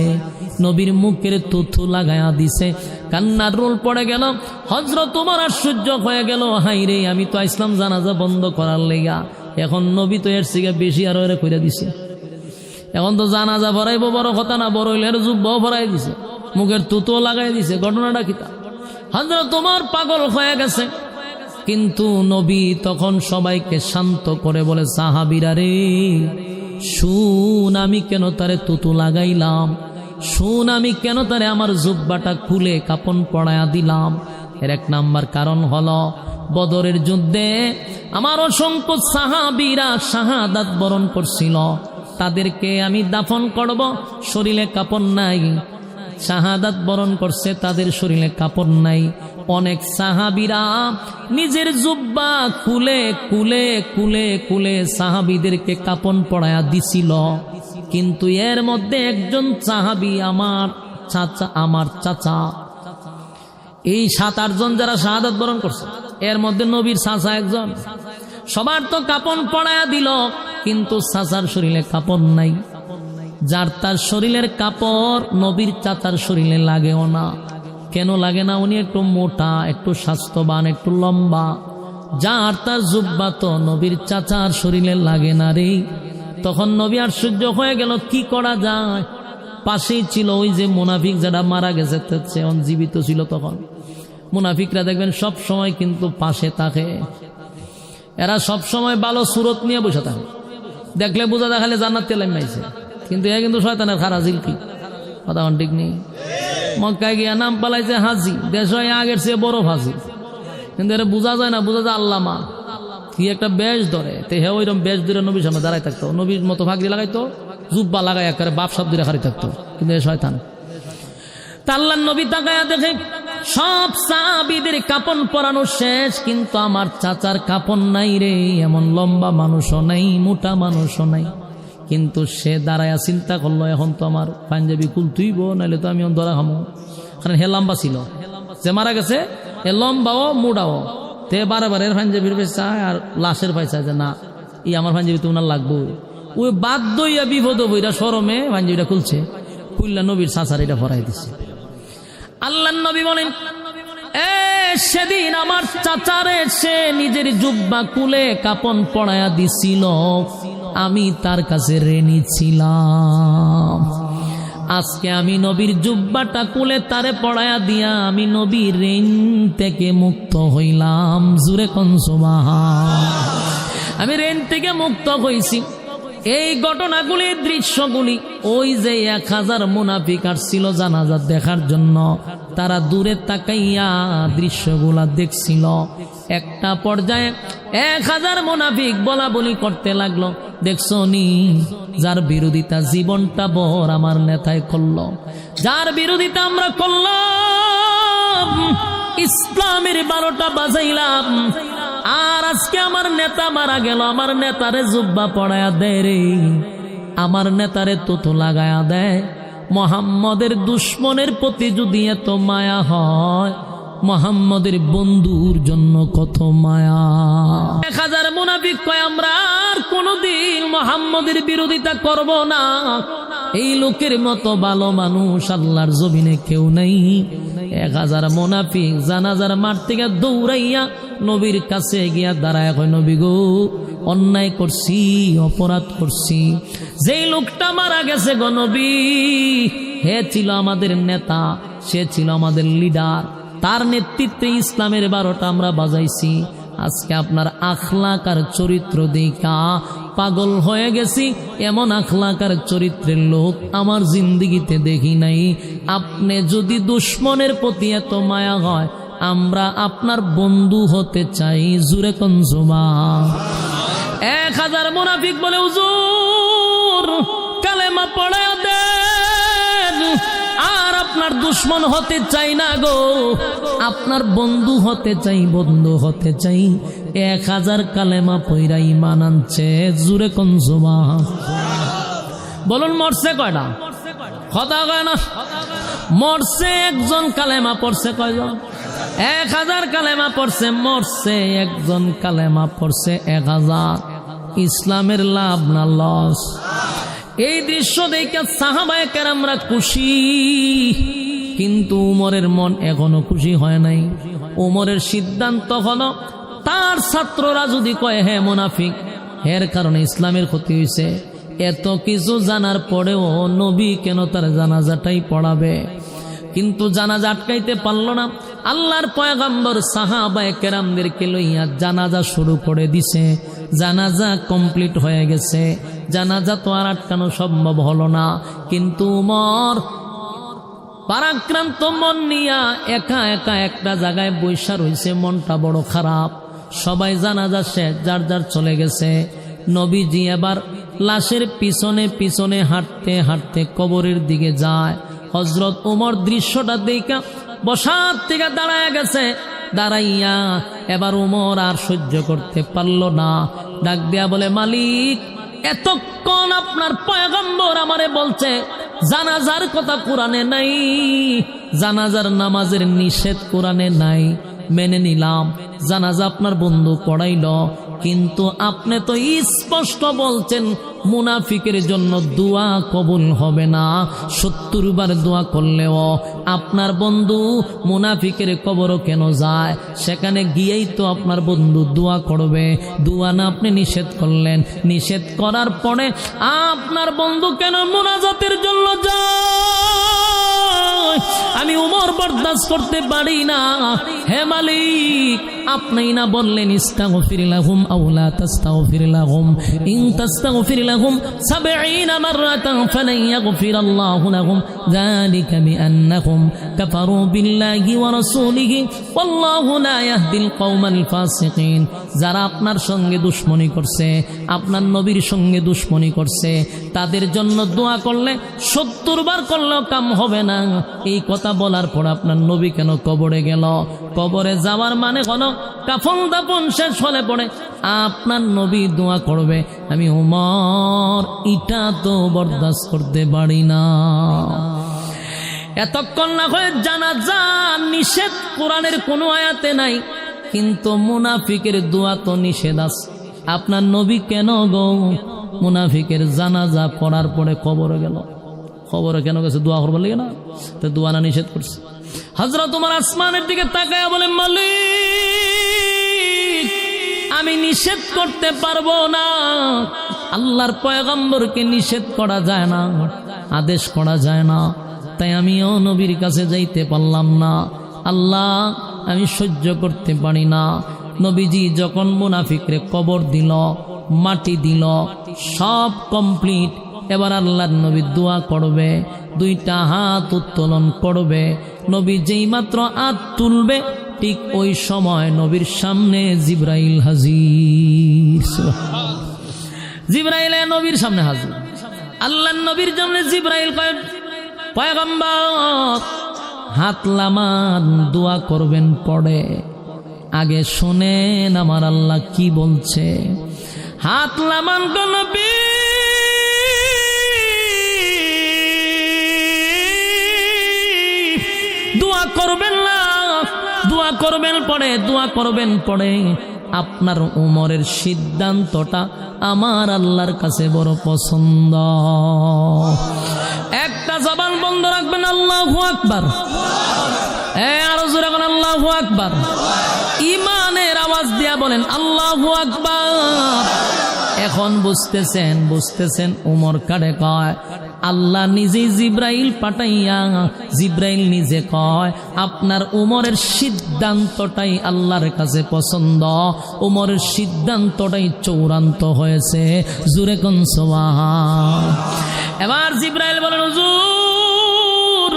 নবীর মুখের তুথু লাগায়া দিছে। কান্নার রোল পড়ে গেল। হযরত ওমর আশ্চর্য হয়ে গেল, হাই রে, আমি তো ইসলাম জানাজা বন্ধ করার লেগা, এখন নবী তো এর থেকে বেশি আরো এর কইরা দিছে। এখন তো জানাজা ভরাইব বড় কথা না, বড় হইলে জুব্বাও ভরাই দিছে, মুখের তুতো লাগাই দিছে। ঘটনাটা কি? হযরত ওমর পাগল হয়ে গেছে। কিন্তু নবী তখন সবাইকে শান্ত করে বলে, সাহাবীরা রে, শুন আমি কেন তারে তুতু লাগাইলাম, শুন আমি কেন তারে আমার জুব্বাটা খুলে কাপন পড়ায়া দিলাম। এর এক নাম্বার কারণ হলো, বদরের যুদ্ধে আমার অসংখ্য সাহাবীরা শাহাদাত বরণ করছিল, তাদেরকে আমি দাফন করব, শরীরে কাপড় নাই। শাহাদাত বরণ করছে, তাদের শরীরে কাপড় নাই। অনেক সাহাবীরা নিজের জুব্বা খুলে খুলে খুলে খুলে সাহাবীদেরকে কাপন পড়ায়া দিছিল। কিন্তু এর মধ্যে একজন সাহাবী আমার চাচা, এই 7-8 জন যারা শাহাদাত বরণ করছে, এর মধ্যে নবীর চাচা একজন। সবার তো কাপন পড়ায়া দিল, কিন্তু চাচার শরীরে কাপড় নাই। যার তার শরীরের কাপড় নবীর চাচার শরীরে লাগেও না। কেন লাগে না? উনি একটু মোটা, একটু স্বাস্থ্যবান, একটু লম্বা। যার তার জুব্বা তো নবীর চাচার শরীরে লাগে না রে। তখন নবী আশ্চর্য হয়ে গেল, কি করা যায়? পাশেই ছিল ওই যে মুনাফিক যারা মারা গেছে, সে জীবিত ছিল তখন। মুনাফিকরা দেখবেন সব সময় কিন্তু পাশে থাকে, এরা সব সময় ভালো সুরত নিয়ে বসে থাকে, দেখলে বোঝা দেখালে জান্নাত তেলাম নাইছে। কিন্তু এ কিন্তু শয়তানের খারা জিলকি, কথা ঠিক নেই। মক্কায় গিয়া নাম পালাইছে হাজি, দেশ আগের চেয়ে বড় হাজি, কিন্তু এটা বোঝা যায় না, বোঝা যায় আল্লামা কি একটা বেশ ধরে। তো হে ওইরকম বেশ ধরে নবীর সামনে দাঁড়াই থাকতো, নবীর মতো ফাঁকরি লাগাইতো, জুব্বা লাগাই একেবারে বাপ সাপ ধরে খারি থাকতো, কিন্তু এ শয়তান। আল্লাহর নবী তাকায়া দেখে সব সাহাবীদের কাপন পরানো শেষ, কিন্তু আমার চাচার কাপন নাই রে। এমন লম্বা মানুষও নাই, মোটা মানুষও নাই। কিন্তু সে দাঁড়ায়া চিন্তা করলো, এখন তো আমার পাঞ্জাবি খুলতেইব, নাহলে তো আমি ধরা খামো। কারণ হে লম্বা ছিল, যে মারা গেছে এ লম্বাও মোটাও। তে বারে বারে পাঞ্জাবির চায় আর লাশের পাই চায় যে না, এই আমার পাঞ্জাবি তো ওনার লাগবো। ওই বাধ্য হইয়া বিপদ বইরা সরমে পাঞ্জাবিটা খুলছে, খুললা নবীর চাচার এটা ভরাই দিছে। আল্লাহর নবী বলেন, সেদিন আমার চাচারে সে নিজের জুব্বা খুলে কাপন পড়ায়া দিছিল, আমি তার কাছে ঋণী ছিলাম। আজকে আমি নবীর জুব্বাটা খুলে তারে পড়ায়া দিয়া আমি নবীর ঋণ থেকে মুক্ত হইলাম। জুরে কোন সুবহান। আমি ঋণ থেকে মুক্ত হইছি। এই ঘটনাগুলি, দৃশ্যগুলি, ওই যে 1000 মুনাফিক আসছিল জানাজা দেখার জন্য, তারা দূরে তাকাইয়া দৃশ্যগুলা দেখছিল। একটা পর্যায়ে 1000 মুনাফিক বলা বলি করতে লাগলো, দেখছো নি, যার বিরোধিতা জীবনটা বর আমার নেতায় করলো, যার বিরোধিতা আমরা করলাম, ইসলামের 12টা বাজাইলাম, আর আজকে আমার নেতা মারা গেল, আমার নেতারে জুব্বা পড়ায়া দেয় রে, আমার নেতারে তুতু লাগায়া দেয়। মুহাম্মদের দুশ্মনের প্রতি যদি এত মায়া হয়, মুহাম্মদের বন্ধুর জন্য কত মায়া। 1000 মুনাফিক কয়, আমরা আর কোনদিন মুহাম্মদের বিরোধিতা করব না। এই লোকের মতো ভালো মানুষ আল্লাহর জমিনে কেউ নাই। 1000 মুনাফিক জানাজার মাঠ থেকে দৌড়াইয়া নবীর কাছে গিয়া দাঁড়ায় কয়, নবী গো, অন্যায় করছি, অপরাধ করছি, যেই লোকটা মারা গেছে গো নবী, হে ছিল আমাদের নেতা, সে ছিল আমাদের লিডার, তার নেতৃত্বে ইসলামের 12টা আমরা বাজাইছি। আজকে আপনার আখলাক আর চরিত্র দেখা পাগল হয়ে গেছি। এমন আখলাক আর চরিত্রের লোক আমার জিন্দিগিতে দেখি নাই। আপনি যদি দুশ্মনের প্রতি এত মায়া হয়, আমরা আপনার বন্ধু হতে চাই। জুরে কোন সুবহান। 1000 মুনাফিক বলে, হুজুর কালেমা পড়ে দেন, আর আপনার দুশ্মন হতে চাই না গো, আপনার বন্ধু হতে চাই, বন্ধু হতে চাই। 1000 কালেমা পয়রা ঈমান আনছে। জুরে কোন সুবহান। বলুন মরছে কয়টা? কথা কয় না। মরছে একজন, কালেমা পড়ছে কয়জন? 1000 কালেমা পড়ছে, মরছে একজন, কালেমা পড়ছে 1000। ইসলামের লাভ না লস? এই দৃশ্য দেখে সাহাবায়ে কেরামরা খুশি, কিন্তু উমরের মন এখনো খুশি হয় নাই। উমরের সিদ্ধান্ত হলো, তার ছাত্ররা যদি কয় হে মুনাফিক, এর কারণে ইসলামের ক্ষতি হয়েছে, এত কিছু জানার পরেও নবী কেন তার জানাজাটাই পড়াবে? কিন্তু জানাজা আটকাইতে পারল না। আল্লাহর পয়গম্বর সাহাবায়ে কেরামদেরকে লইয়া জানাজা শুরু করে দিছে। জানাজা কমপ্লিট হয়ে গেছে। জানাজা তো আর আটকানো সম্ভব হলো না। কিন্তু উমর পারাক্রান্ত মন নিয়া একা একা একটা জায়গায় বৈশা রইছে, মনটা বড় খারাপ। সবাই জানাজা শেষ, যার যার চলে গেছে। নবীজি এবার লাশের পিছনে পিছনে হাঁটতে হাঁটতে কবরের দিকে যায়। হযরত উমর দৃশ্যটা দেখা বসার থেকে দাঁড়ায় গেছে। দাঁড়াইয়া এবার উমর আর সহ্য করতে পারল না, ডাক দিয়া বলে, মালিক, এতক্ষণ আপনার পয়গম্বর আমারে বলছে জানাজার কথা কোরআনে নাই, জানাজার নামাজের নিষেধ কোরআনে নাই, মেনে নিলাম, জানাজা আপনার বন্ধু পড়াইল, কিন্তু আপনি তো স্পষ্ট বলছেন মুনাফিকের জন্য দোয়া কবুল হবে না। 70 বার দোয়া করলেও আপনার বন্ধু মুনাফিকের কবরও কেন যায়? সেখানে গিয়েই তো আপনার বন্ধু দোয়া করবে। দোয়া না আপনি নিষেধ করলেন, নিষেধ করার পরে আপনার বন্ধু কেন মুনাজাতের জন্য যায়? আমি উমর বরদাস্ত করতে পারি না। হে মালিক, আপনি না বললেন ইস্তাগফির লাহুম আও লা তাস্তাগফির লাহুম, ইন তাস্তাগফির লাহুম 70 মাররাতান ফালান ইয়াগফিরাল্লাহু লাহুম, যালিকা বিআন্নাহুম কাফারু বিল্লাহি ওয়া রাসূলিহি ওয়াল্লাহু লা ইয়াহদিল কওমাল ফাসিকিন। যারা আপনার সঙ্গে দুশমনি করছে, আপনার নবীর সঙ্গে দুশমনি করছে, তাদের জন্য দোয়া করলে 70 বার করলেও কাম হবে না। এই কথা বলার পর আপনার নবী কেন কবরে গেল? কবরে যাওয়ার মানে হলো কাফন দাফন শেষ হলে পড়ে আপনার নবী দোয়া করবে। আমি উমর এটা তো বরদাস্ত করতে পারি না। এতক্ষণ না হয়ে জানাজা নিষেধ কোরআনের কোনো আয়াতে নাই, কিন্তু মুনাফিকের দোয়া তো নিষেধ আছে। আপনার নবী কেন গো মুনাফিকের জানাজা পড়ার পরে কবরে গেল? খবরে কেন গেছে? দোয়া করবার লাগে না? তো দোয়া না নিষেধ করছে। হযরত ওমর আসমানের দিকে তাকায়া বলে, মালিক, আমি নিষেধ করতে পারবো না। আল্লাহর পয়গম্বরকে নিষেধ করা যায় না, আদেশ করা যায় না, তাই আমিও নবীর কাছে যাইতে পারলাম না। আল্লাহ, আমি সহ্য করতে পারি না। নবীজি যখন মুনাফিকরে কবর দিল, মাটি দিল, সব কমপ্লিট। এবার আল্লাহর নবী দোয়া করবে, 2টা হাত উত্তোলন করবে। নবী যেই মাত্র হাত তুলবে, ঠিক ওই সময় নবীর সামনে জিবরাইল হাজির। জিবরাইল নবীর সামনে হাজির। আল্লাহর নবীর সামনে জিবরাইল কয়, পয়গম্বর হাত লামান, দোয়া করবেন পড়ে, আগে শুনেন আমার আল্লাহ কি বলছে। হাত লামান গো নবী, দোয়া করবেন না, দোয়া করবেন পড়ে, দোয়া করবেন পড়ে। আপনার উমরের সিদ্ধান্তটা আমার আল্লাহর কাছে বড় পছন্দ। একটা জবান বন্ধ রাখবেন, আল্লাহু আকবার। আরো জোরে বলেন আল্লাহু আকবার। ইমানের আওয়াজ দিয়া বলেন আল্লাহু আকবার। এখন বুঝতেছেন উমর কারে কয়, আল্লাহ নিজেই জিব্রাইল পাঠাইয়া জিব্রাইল নিজে কয় আপনার উমরের সিদ্ধান্তটাই আল্লাহর কাছে পছন্দ, উমরের সিদ্ধান্তটাই চূড়ান্ত হয়েছে। জুরে কোন সুবহান। এবার জিব্রাইল বলেন হুজুর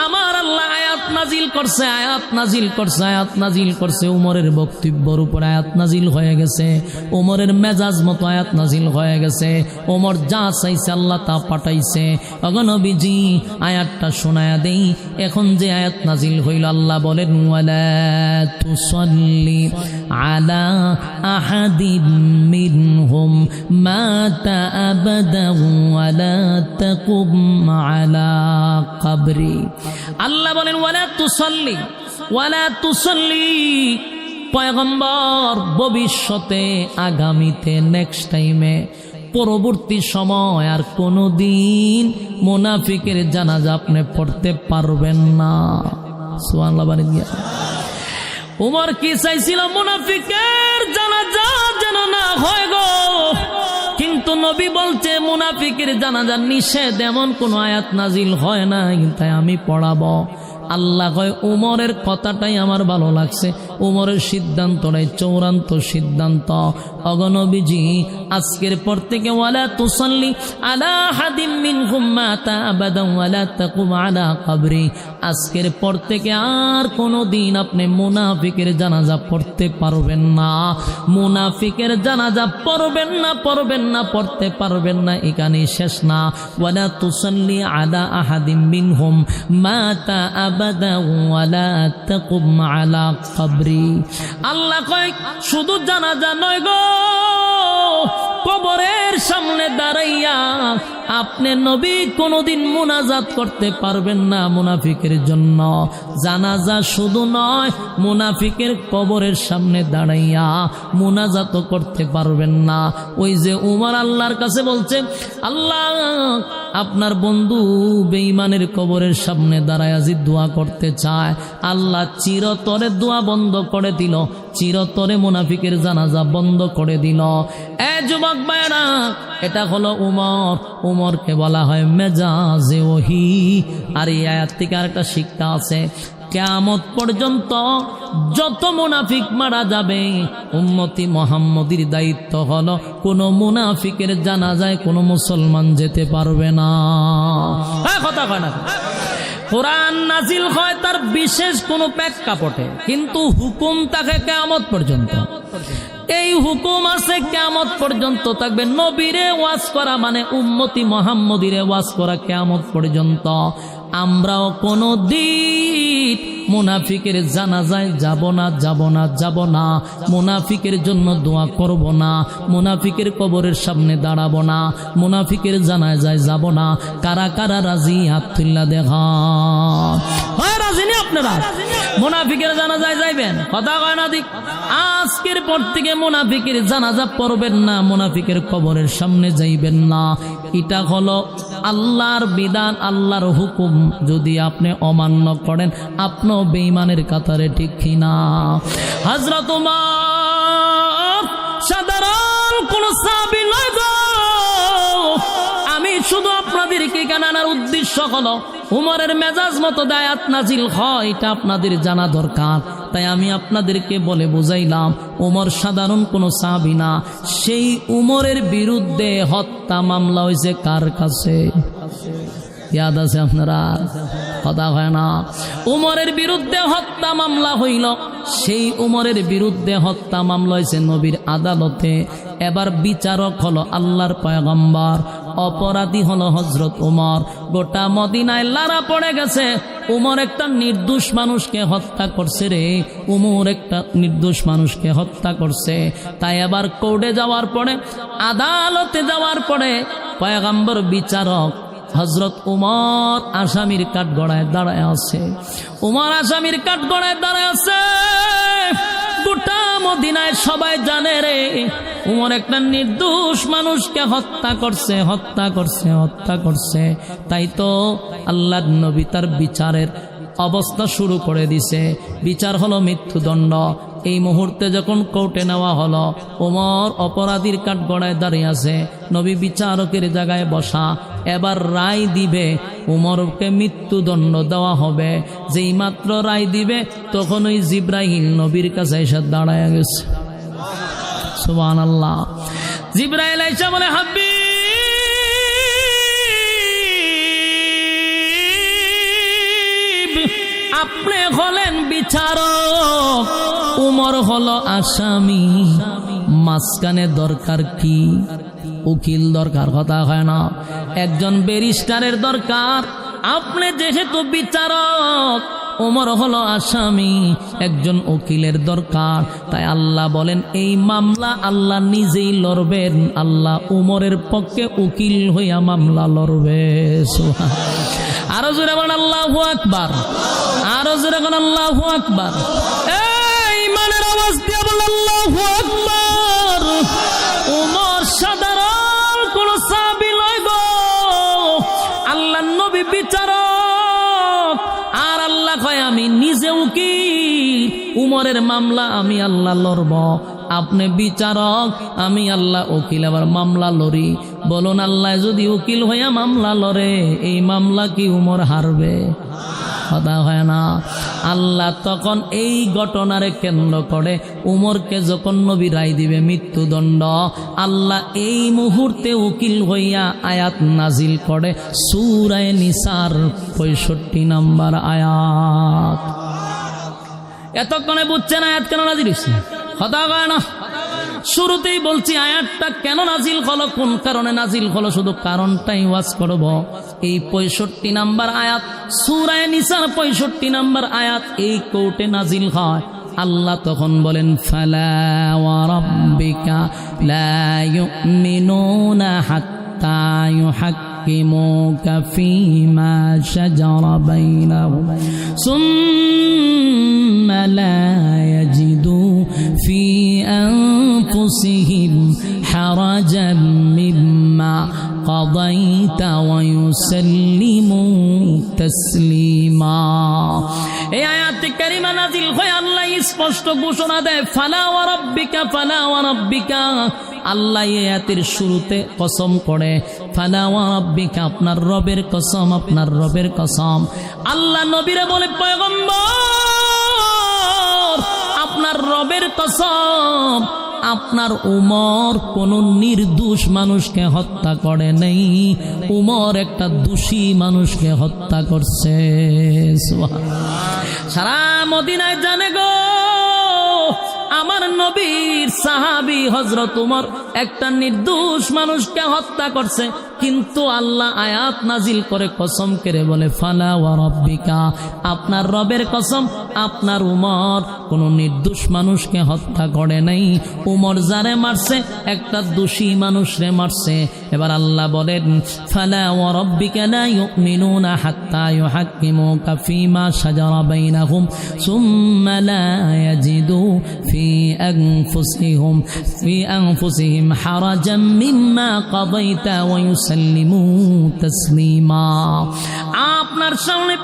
আমার আল্লাহ আয়াত নাজিল করছে, আয়াত নাজিল করছে, আয়াত নাজিল করছে। উমরের বক্তব্যের উপর আয়াত নাজিল হয়ে গেছে, উমরের মেজাজ মতো আয়াত নাজিল হয়ে গেছে। উমর যা চাইছে আল্লাহ তা পাঠাইছে। ওগো নবীজি আয়াতটা শোনায়া দেই। এখন যে আয়াত নাজিল হইল আল্লাহ বলেন ওয়ালা তুসাল্লি আলা আহাদিন মিনহুম মাতা আবাদা ওয়ালা তাকুম আলা কবরি। আল্লাহ বলেন ওয়ালা তুসাল্লি, ওয়ালা তুসাল্লি। পয়গম্বর ভবিষ্যতে আগামীতে নেক্সট টাইমে পরবর্তী সময় আর কোনদিন মুনাফিকের জানাজা আপনি পড়তে পারবেন না। সুবহানাল্লাহ বলেন। উমর কি চাইছিল মুনাফিকের জানাজা যেন না হয় গো, কিন্তু নবী বলছে মুনাফিকের জানাজা নিষেধ, এমন কোন আয়াত নাজিল হয় না, তাই আমি পড়াবো। আল্লাহ কয় উমরের কথাটাই আমার ভালো লাগছে, উমরের সিদ্ধান্তটাই চূড়ান্ত সিদ্ধান্ত। ওগো নবীজি আজকের পর থেকে ওয়ালা তুসাল্লি আলা আহাদিম মিনহুম মাতা আবাদা ওয়ালা তাকুম আলা কবরি। আজকের পর থেকে আর কোনদিন আপনি মুনাফিকের জানাজা পড়তে পারবেন না, মুনাফিকের জানাজা পড়বেন না, পড়বেন না, পড়তে পারবেন না। এখানেই শেষ না, ওয়ালা তুসাল্লি আলা আহাদিম মিনহুম মাতা আবাদা ওয়ালা তাকুম আলা কবরি। আল্লাহ কয় শুধু জানাজা নয় গো, কবরের সামনে দাঁড়াইয়া আপনি নবী কোনদিন মুনাজাত করতে পারবেন না মুনাফিকের জন্য। জানাজা শুধু নয়, মুনাফিকের কবরের সামনে দাঁড়াইয়া মুনাজাত করতে পারবেন না। ওই যে উমর আল্লাহর কাছে বলছে আল্লাহ আপনার বন্ধু বেঈমানের কবরের সামনে দাঁড়াইয়া যে দোয়া করতে চায়, আল্লাহ চিরতরে দোয়া বন্ধ করে দিল, চিরতরে মুনাফিকের জানাজা বন্ধ করে দিল। এ যুবক ভাইরা, এটা হলো উমর। উমরকে বলা হয় মেজাজে ওহী। আর এই আয়াত থেকে আরেকটা শিক্ষা আছে, কিয়ামত পর্যন্ত যত মুনাফিক মারা যাবে উম্মতি মুহাম্মদীর দায়িত্ব হলো কোন মুনাফিকের জানাজায় কোন মুসলমান যেতে পারবে না। কথা কয় না। কোরআন নাজিল হয় তার বিশেষ কোনো প্রেক্ষাপটে, কিন্তু হুকুম থাকে কিয়ামত পর্যন্ত। এই হুকুম আছে কিয়ামত পর্যন্ত থাকবে। নবীরে ওয়াজ করা মানে উম্মতি মুহাম্মদীরে ওয়াজ করা কিয়ামত পর্যন্ত। আমরাও কোনো দিন মুনাফিকের জানাজায় যাব না, যাব না, যাব না। মুনাফিকের জন্য দোয়া করব না, মুনাফিকের কবরের সামনে দাঁড়াবো না, মুনাফিকের জানাজায় যাব না। কারা কারা রাজি হাত তুল্লা দেখা? হয় রাজি নি আপনারা? মুনাফিকের জানাজায় যাইবেন? কথা কয় না দিক। আজকের পর থেকে মুনাফিকের জানাজা পড়বেন না, মুনাফিকের কবরের সামনে যাইবেন না। এটা হলো আল্লাহর বিধান, আল্লাহর হুকুম। যদি আপনি অমান্য করেন আপনি বেঈমানের কাতারে, ঠিক কিনা? হযরত ওমর সাধারণ কোন সাহাবী নয় গো। আমি শুধু আপনাদেরকে জানানোর উদ্দেশ্য হলো উমরের মেজাজ মতো আয়াত নাজিল হয়, এটা আপনাদের জানা দরকার। তাই আমি আপনাদেরকে বলে বুঝাইলাম উমর সাধারণ কোন সাহাবী না। সেই উমরের বিরুদ্ধে হত্যা মামলা হয়েছে কার কাছে? ইয়াদ আছে আপনারা? কথা হয় না। উমরের বিরুদ্ধে হত্যা মামলা হইল, সেই উমরের বিরুদ্ধে হত্যা মামলা হয়েছে নবীর আদালতে। এবার বিচারক হলো আল্লাহর পয়গম্বর, অপরাধী হলো হযরত উমর। গোটা মদিনায় লারা পড়ে গেছে, উমর একটা নির্দোষ মানুষকে হত্যা করছে রে, উমর একটা নির্দোষ মানুষকে হত্যা করছে। তাই এবার কোর্টে যাওয়ার পরে, আদালতে যাওয়ার পরে পয়গম্বর বিচারক হযরত উমর আসামির কাঠগড়ায় দাঁড়ায় আছে। উমর আসামির কাঠগড়ায় দাঁড়ায় আছে। গোটা মদিনায় সবাই জানে রে উমর একটা নির্দোষ মানুষকে হত্যা করছে, হত্যা করছে, হত্যা করছে। তাই তো আল্লাহর নবী তার বিচারের অবস্থা শুরু করে দিছে। বিচার হলো মৃত্যুদণ্ড। এই মুহূর্তে যখন কোর্টে নেওয়া হলো, ওমর অপরাধীর কাঠগড়ায় দাঁড়িয়ে আছে, নবী বিচারকের জায়গায় বসা, এবার রায় দিবে। উমরকে মৃত্যুদণ্ড দেওয়া হবে। যেই মাত্র রায় দিবে তখন ওই জিব্রাইল নবীর কাছে এসে দাঁড়ায় গেছে। সুবহানাল্লাহ। জিব্রাইল আইসা বলে, হাবিব, আপনি হলেন বিচারক, উমর হলো আসামি, মাঝখানে দরকার কি? উকিল দরকার, কথা হয় না? একজন ব্যারিস্টারের দরকার। আপনি যেহেতু বিচারক, ওমর হলো আসামি, একজন উকিলের দরকার। তাই আল্লাহ বলেন এই মামলা আল্লাহ নিজেই লড়বেন। আল্লাহ উমরের পক্ষে উকিল হইয়া মামলা লড়বে। আরো জোরে বলেন আল্লাহু আকবার, আরো জোরে বলেন আল্লাহু আকবার। এই ইমানের আওয়াজ দিয়ে বলেন আল্লাহু আকবার। উমর সাধারণ কোন সাহাবী নয় গো, আল্লাহর নবী বিচারক। আর আল্লাহ কয় আমি নিজে উকিল, উমরের মামলা আমি আল্লাহ লড়ব। আপনি বিচারক, আমি আল্লাহ উকিল, আবার মামলা লড়ি। বলুন আল্লাহ যদি উকিল হইয়া মামলা লড়ে, এই মামলা কি উমর হারবে? কথা হয় না। আল্লাহ তখন এই ঘটনারে কেন্দ্র করে উমরকে যখন নবী রায় দিবে মৃত্যুদণ্ড, আল্লাহ এই মুহূর্তে উকিল হইয়া আয়াত নাজিল করে সূরা নিসার 65 নম্বর আয়াত। এতক্ষণে বুঝছেন আয়াত কেন নাজিল হয়েছে? কথা হয় না। শুরুতেই বলছি আয়াতটা কেন নাজিল হলো, কোন কারণে নাজিল হলো, শুধু কারণটাই ওয়াজ করব। এই 65 নম্বর আয়াত সূরা নিসার 65 নম্বর আয়াত এই কোর্টে নাজিল হয়। আল্লাহ তখন বলেন, ফালা ওয়া রাব্বিকা লা ইউমিনুনা হাত্তা ইউহাক্কিমুকা ফীমা শাজারা বাইনাহুম সুম্মা লা ইয়াজিদু ফি আনফুসিহিম হারাজাম মিম্মা কাদাইতা ওয়া ইউসাল্লিমু তাসলিমা। এই আয়াতে কারিমা নাজিল হয়ে আল্লাহ স্পষ্ট ঘোষণা দেয়, ফালা ওয়া রাব্বিকা, ফালা ওয়া রাব্বিকা। আল্লাহ এই আয়াতের শুরুতে কসম করে, ফালা ওয়া রাব্বিকা, আপনার রবের কসম, আপনার রবের কসম। আল্লাহ নবীরে বলে, পয়গম্বর আপনার রবের কসম, আপনার উমর কোন নির্দোষ মানুষকে হত্যা করে নাই, উমর একটা দোষী মানুষকে হত্যা করছে। সারা মদিনায় জানে গো আমার নবীর সাহাবী হযরত উমর একটা নির্দোষ মানুষকে হত্যা করছে, কিন্তু আল্লাহ আয়াত নাজিল করে কসম করে বলে, ফালা ওয়া রাব্বিকা, আপনার রবের কসম, আপনার উমর কোন নির্দোষ মানুষকে হত্যা করে নাই। উমর যারে মারছে একটা দোষী মানুষরে মারছে। এবার আল্লাহ বলেন, ফালা ওয়া রাব্বিকা লা ইউমিনুনা হাত্তা ইউহাক্কিমুকা ফীমা শাজারা বাইনাহুম সুম্মা লা ইয়াজিদু ফি আনফুসিহিম হারাজাম মিম্মা কাদাইতা ওয়া ইউসাল্লিমু তাসলিমা। আপনার সামনে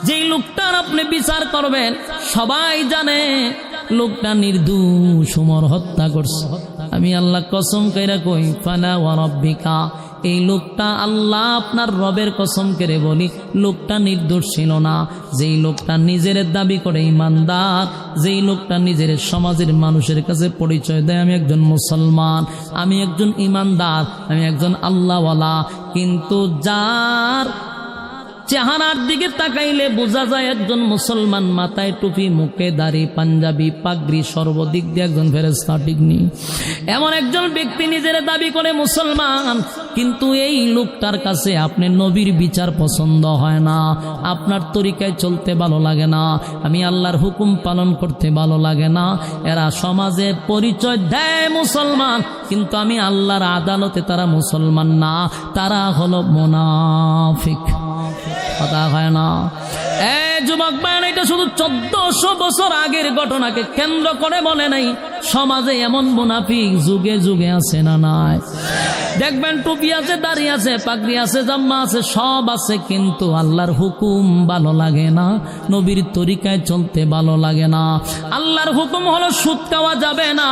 যেই লোকটার আপনি বিচার করবেন, সবাই জানে লোকটা নির্দোষ, উমর হত্যা করছে। আমি আল্লাহ কসম কইরা কই, ফালা ওয়া রাব্বিকা, এই লোকটা আল্লাহ আপনার রবের কসম করে বলি, লোকটা নির্দোষ ছিল না। যেই লোকটা নিজের দাবি করে ইমানদার, যেই লোকটা নিজের সমাজের মানুষের কাছে পরিচয় দেয় আমি একজন মুসলমান, আমি একজন ইমানদার, আমি একজন আল্লাহওয়ালা, কিন্তু যার চেহারার দিকে তাকাইলে বোঝা যায় একজন মুসলমান, মাথায় টুপি, মুখে দাড়ি, পাঞ্জাবি, পাগড়ি, সর্বদিক দিয়ে একজন ফেরেশতা, ঠিক নেই? এমন একজন ব্যক্তি নিজের দাবি করে মুসলমান, কিন্তু এই লোকটার কাছে আপনি নবীর বিচার পছন্দ হয় না, আপনার তরিকায় চলতে ভালো লাগে না, আমি আল্লাহর হুকুম পালন করতে ভালো লাগে না। এরা সমাজে পরিচয় দেয় মুসলমান, কিন্তু আমি আল্লাহর আদালতে তারা মুসলমান না, তারা হলো মুনাফিক। কথা হয় না? যুবক ভাই, এটা শুধু 1400 বছর আগের ঘটনাকে কেন্দ্র করে বলে নাই, সমাজে এমন মুনাফিক যুগে যুগে আছে না নাই? দেখবেন টুপি আছে, দাড়ি আছে, পাগড়ি আছে, জাম্মা আছে, সব আছে, কিন্তু আল্লাহর হুকুম ভালো লাগে না, নবীর তরিকায় চলতে ভালো লাগে না। আল্লাহর হুকুম হলো সুদ খাওয়া যাবে না,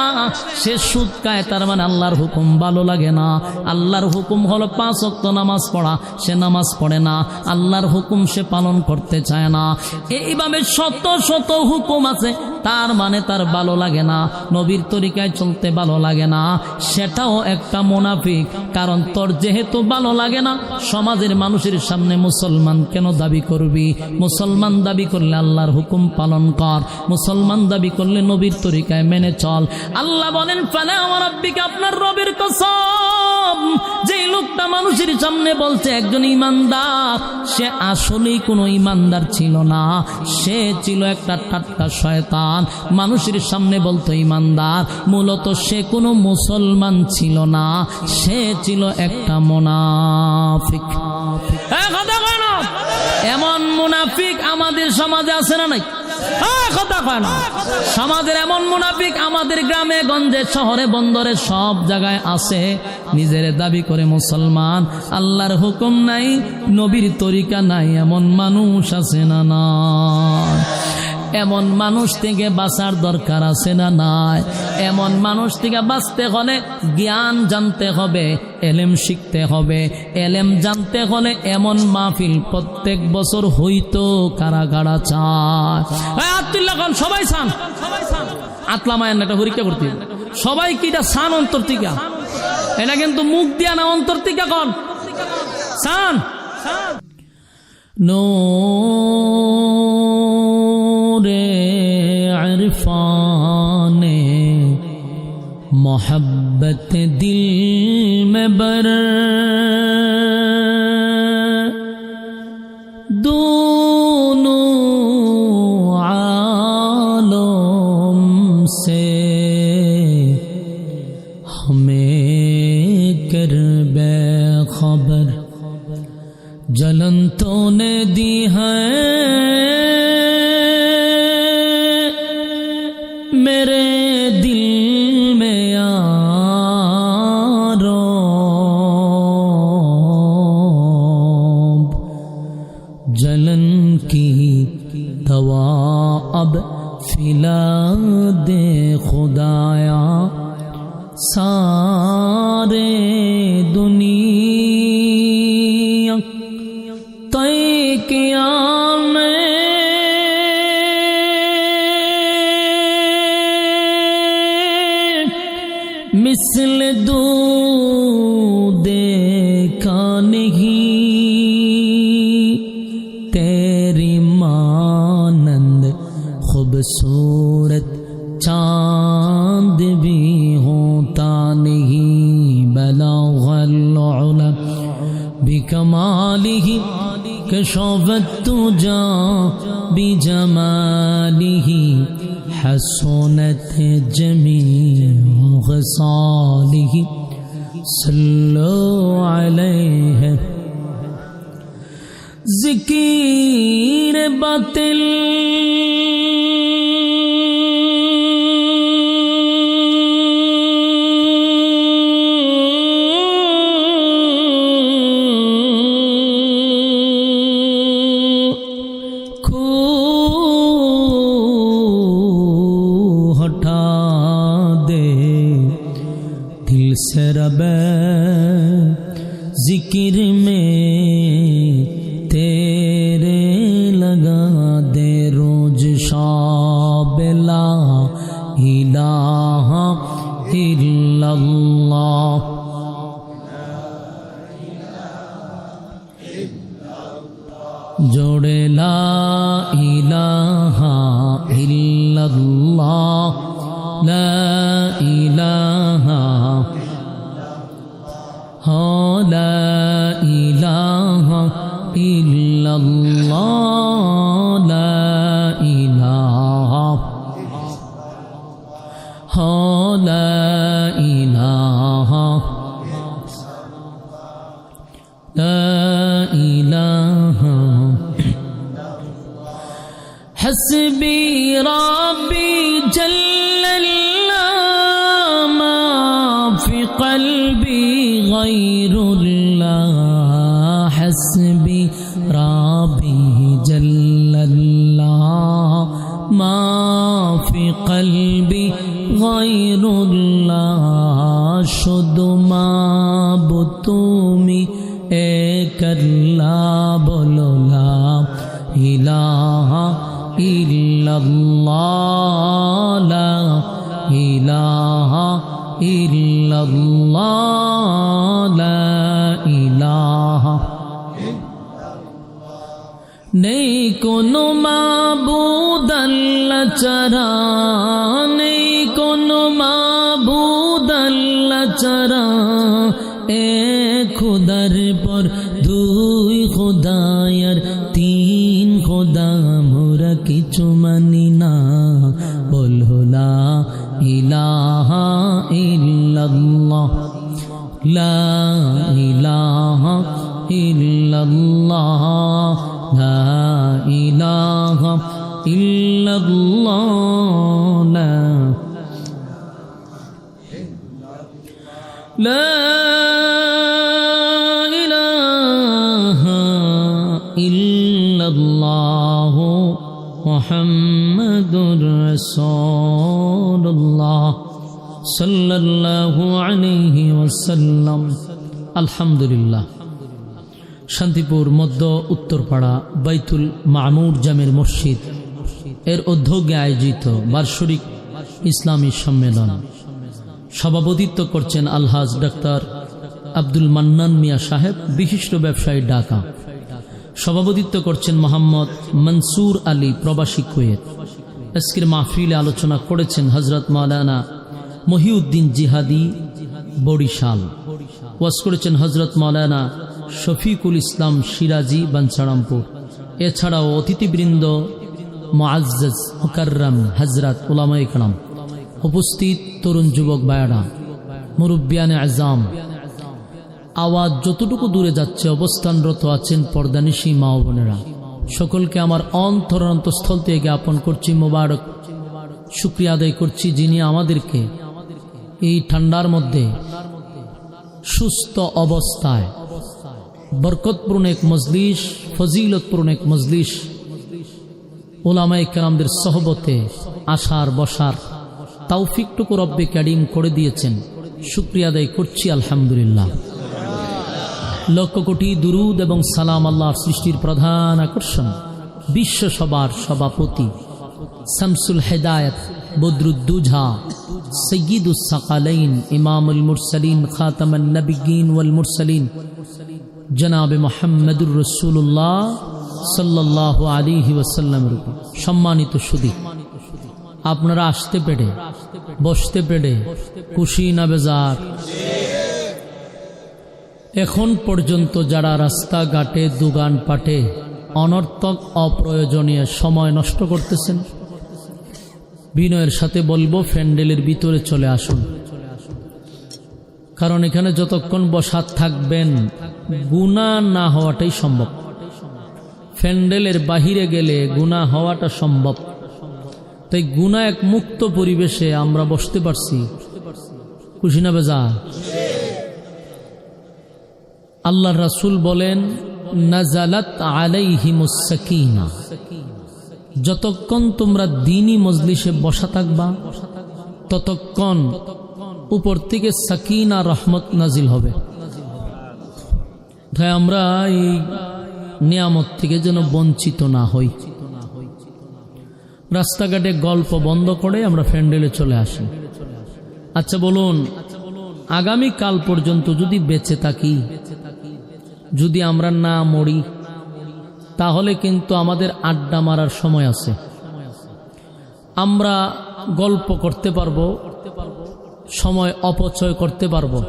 সে সুদ খায়, তার মানে আল্লাহর হুকুম ভালো লাগে না। আল্লাহর হুকুম হলো 5 ওয়াক্ত নামাজ পড়া, সে নামাজ পড়ে না, আল্লাহর হুকুম সে পালন করতে চায় না। এইভাবে শত শত হুকুম আছে, তার মানে তার ভালো লাগে না, নবীর তরিকায় চলতে ভালো লাগে না, সেটাও একটা মুনাফিক। কারণ তোর যেহেতু ভালো লাগে না, সমাজের মানুষের সামনে মুসলমান কেন দাবি করবি? মুসলমান দাবি করলে আল্লাহর হুকুম পালন কর, মুসলমান দাবি করলে নবীর তরিকায় মেনে চল। আল্লাহ বলেন, ফালা ওয়া রাব্বিকা, আপনার রবের কসম, যেই লোকটা মানুষের সামনে বলছে একজন ইমানদার, সে আসলেই কোনো ইমানদার ছিল না, সে ছিল একটা টাটকা শয়তান। মানুষের সামনে বলতো ইমানদার, মূলত সে কোনো মুসলমান ছিল না, সে ছিল একটা মুনাফিক। এমন মুনাফিক আমাদের সমাজে আছে না নাই? কথা কয় না। সমাজের এমন মুনাফিক আমাদের গ্রামে গঞ্জে শহরে বন্দরে সব জায়গায় আছে। নিজের দাবি করে মুসলমান, আল্লাহর হুকুম নাই, নবীর তরিকা নাই, এমন মানুষ আছে না না? এমন মানুষ থেকে বাঁচার দরকার আছে না নাই? এমন মানুষ থেকে বাঁচতে হলে জ্ঞান জানতে হবে, এলেম শিখতে হবে। এলেম জানতে হলে এমন মাহফিল প্রত্যেক বছর হইতো কারা কারা চায়? আত্মুল্লাহ খান সবাই চান, আতলামায় একটা পরীক্ষা করতে সবাই কিটা চান অন্তর থেকে? এটা কিন্তু মুখ দিয়া না, অন্তর থেকে কন চান। নূরে ইরফানে मोहब्बत दिल में बर, दोनों आलम से हमें कर बेखबर, जलन तो ने दी है मेरे दिल में यारो, जलन की दवा अब फिला दे खुदाया, सारे दुनिया तय किया मिसल दूध देखा नहीं, तेरी मानंद खूबसूरत चांद भी होता नहीं, बलागल उला बिकमालिही कशफत तुजा बिजमालिही, हसनत जमीअ ख़सालिही, सल्लो अलैहि। ज़िकीर बातिल रबे जिक्र में तेरे लगा दे रोज शाबिला, इलाहा इल्लल्लाह, जोड़े ला इलाहा इल्लल्लाह, ला इलाहा ला इलाहा इल्लल्लाह, ला इलाहा ला इलाहा ला इलाहा। हस्बी रब्बी जल्लल्लाह কলবি গায়রুল্লাহ শুধু মাবুদ তুমি এক আল্লাহ বলো লা ইলাহা ইল্লাল্লাহ লা ইলাহা ইল্লাল্লাহ লা ইলাহা নেই কোনো মাবুদ আল্লাহ ছাড়া নেই কোনো মাবুদ আল্লাহ ছাড়া এক খুদার পর দুই খুদায়ার তিন খুদা মোরা কিছু মানি না বলো লা ইলাহা ইল্লাল্লাহ লা ইলাহা ইল্লাল্লাহ লা ইলাহা ইল্লাল্লাহ লা ইলাহা ইল্লাল্লাহ মুহাম্মাদুর রাসূলুল্লাহ সাল্লাল্লাহু আলাইহি ওয়াসাল্লাম। আলহামদুলিল্লাহ। শান্তিপুর মধ্য উত্তরপাড়া বাইতুল মামুর জামের মসজিদ এর উদ্যোগে আয়োজিত বার্ষিক ইসলামী সম্মেলন সভাপতিত্ব করছেন আলহাজ ডাক্তার আব্দুল মান্নান মিয়া সাহেব, বিশিষ্ট ব্যবসায়ী, ঢাকা। সভাপতিত্ব করছেন মোহাম্মদ মনসুর আলী, প্রবাসী, কুয়েত। আজকের মাহফিলে আলোচনা করেছেন হযরত মাওলানা মহিউদ্দিন জিহাদি, বরিশাল। ওয়াজ করেছেন হযরত মাওলানা শফিকুল ইসলাম সিরাজি, বাঞ্ছারামপুর। এছাড়াও অতিথিবৃন্দ মুআজ্জাজ মুকাররম হযরত উলামায়ে কেরাম, উপস্থিত তরুণ যুবক ভাইয়েরা, মুরব্বিয়ানে আযম। আওয়াজ যতটুকু দূরে যাচ্ছে, অবস্থানরত আছেন পর্দানিশী মা ও বোনেরা, সকলকে আমার অন্তরস্থল থেকে জ্ঞাপন করছি মোবারক শুকরিয়া আদায় করছি, যিনি আমাদেরকে এই ঠান্ডার মধ্যে সুস্থ অবস্থায় বরকতপূর্ণ এক মজলিস, ফজিলতপূর্ণ এক মজলিস, উলামায়ে কেরামদের সহবতে আসার বসার তৌফিকটুকু রব্বে কারীম করে দিয়েছেন। শুকরিয়া আদায় করছি আলহামদুলিল্লাহ। লক্ষ কোটি দুরুদ এবং সালাম আল্লাহর সৃষ্টির প্রধান আকর্ষণ, বিশ্ব সবার সভাপতি শামসুল হেদায়েত, বদরুদ্দুজা, সৈয়দুস সাকালাইন, ইমামুল মুরসালিন, খাতামান নবিয়্যিন ওয়াল মুরসালিন, জনাবে মুহাম্মদুর রাসূলুল্লাহ সাল্লাল্লাহু আলাইহি ওয়াসাল্লামের উপর। সম্মানিত সুধী, আপনারা আসতে পেরে, বসতে পেরে খুশি না বেজার? এখন পর্যন্ত যারা রাস্তাঘাটে, দোকানপাটে অনর্থক অপ্রয়োজনীয় সময় নষ্ট করতেছেন, বিনয়ের সাথে বলবো প্যান্ডেলের ভিতরে চলে আসুন। কারণ এখানে যতক্ষণ বসা থাকবেন গুনাহ না হওয়াটাই সম্ভব। প্যান্ডেলের বাহিরে গেলে গুনাহ হওয়াটা সম্ভব। তাই গুনাহ এক মুক্ত পরিবেশে আমরা বসতে পারছি, খুশি না বেজার? আল্লাহ রাসূল বলেন, নাজালাত আলাইহিমুস সাকিনা, যতক্ষণ তোমরা দ্বীনি মজলিসে বসা থাকবা ততক্ষণ উপর থেকে সাকিনা, রহমত নাজিল হবে। তাই আমরা এই নিয়ামত থেকে যেন বঞ্চিত না হই। রাস্তাঘাটে গল্প বন্ধ করে আমরা প্যান্ডেলে চলে আসি। আচ্ছা বলুন, আগামী কাল পর্যন্ত যদি বেঁচে থাকি, যদি আমরা না মরি, তাহলে কিন্তু আমাদের আড্ডা মারার সময় আছে। আমরা গল্প করতে পারবো, সময় অপচয় করতে পারবো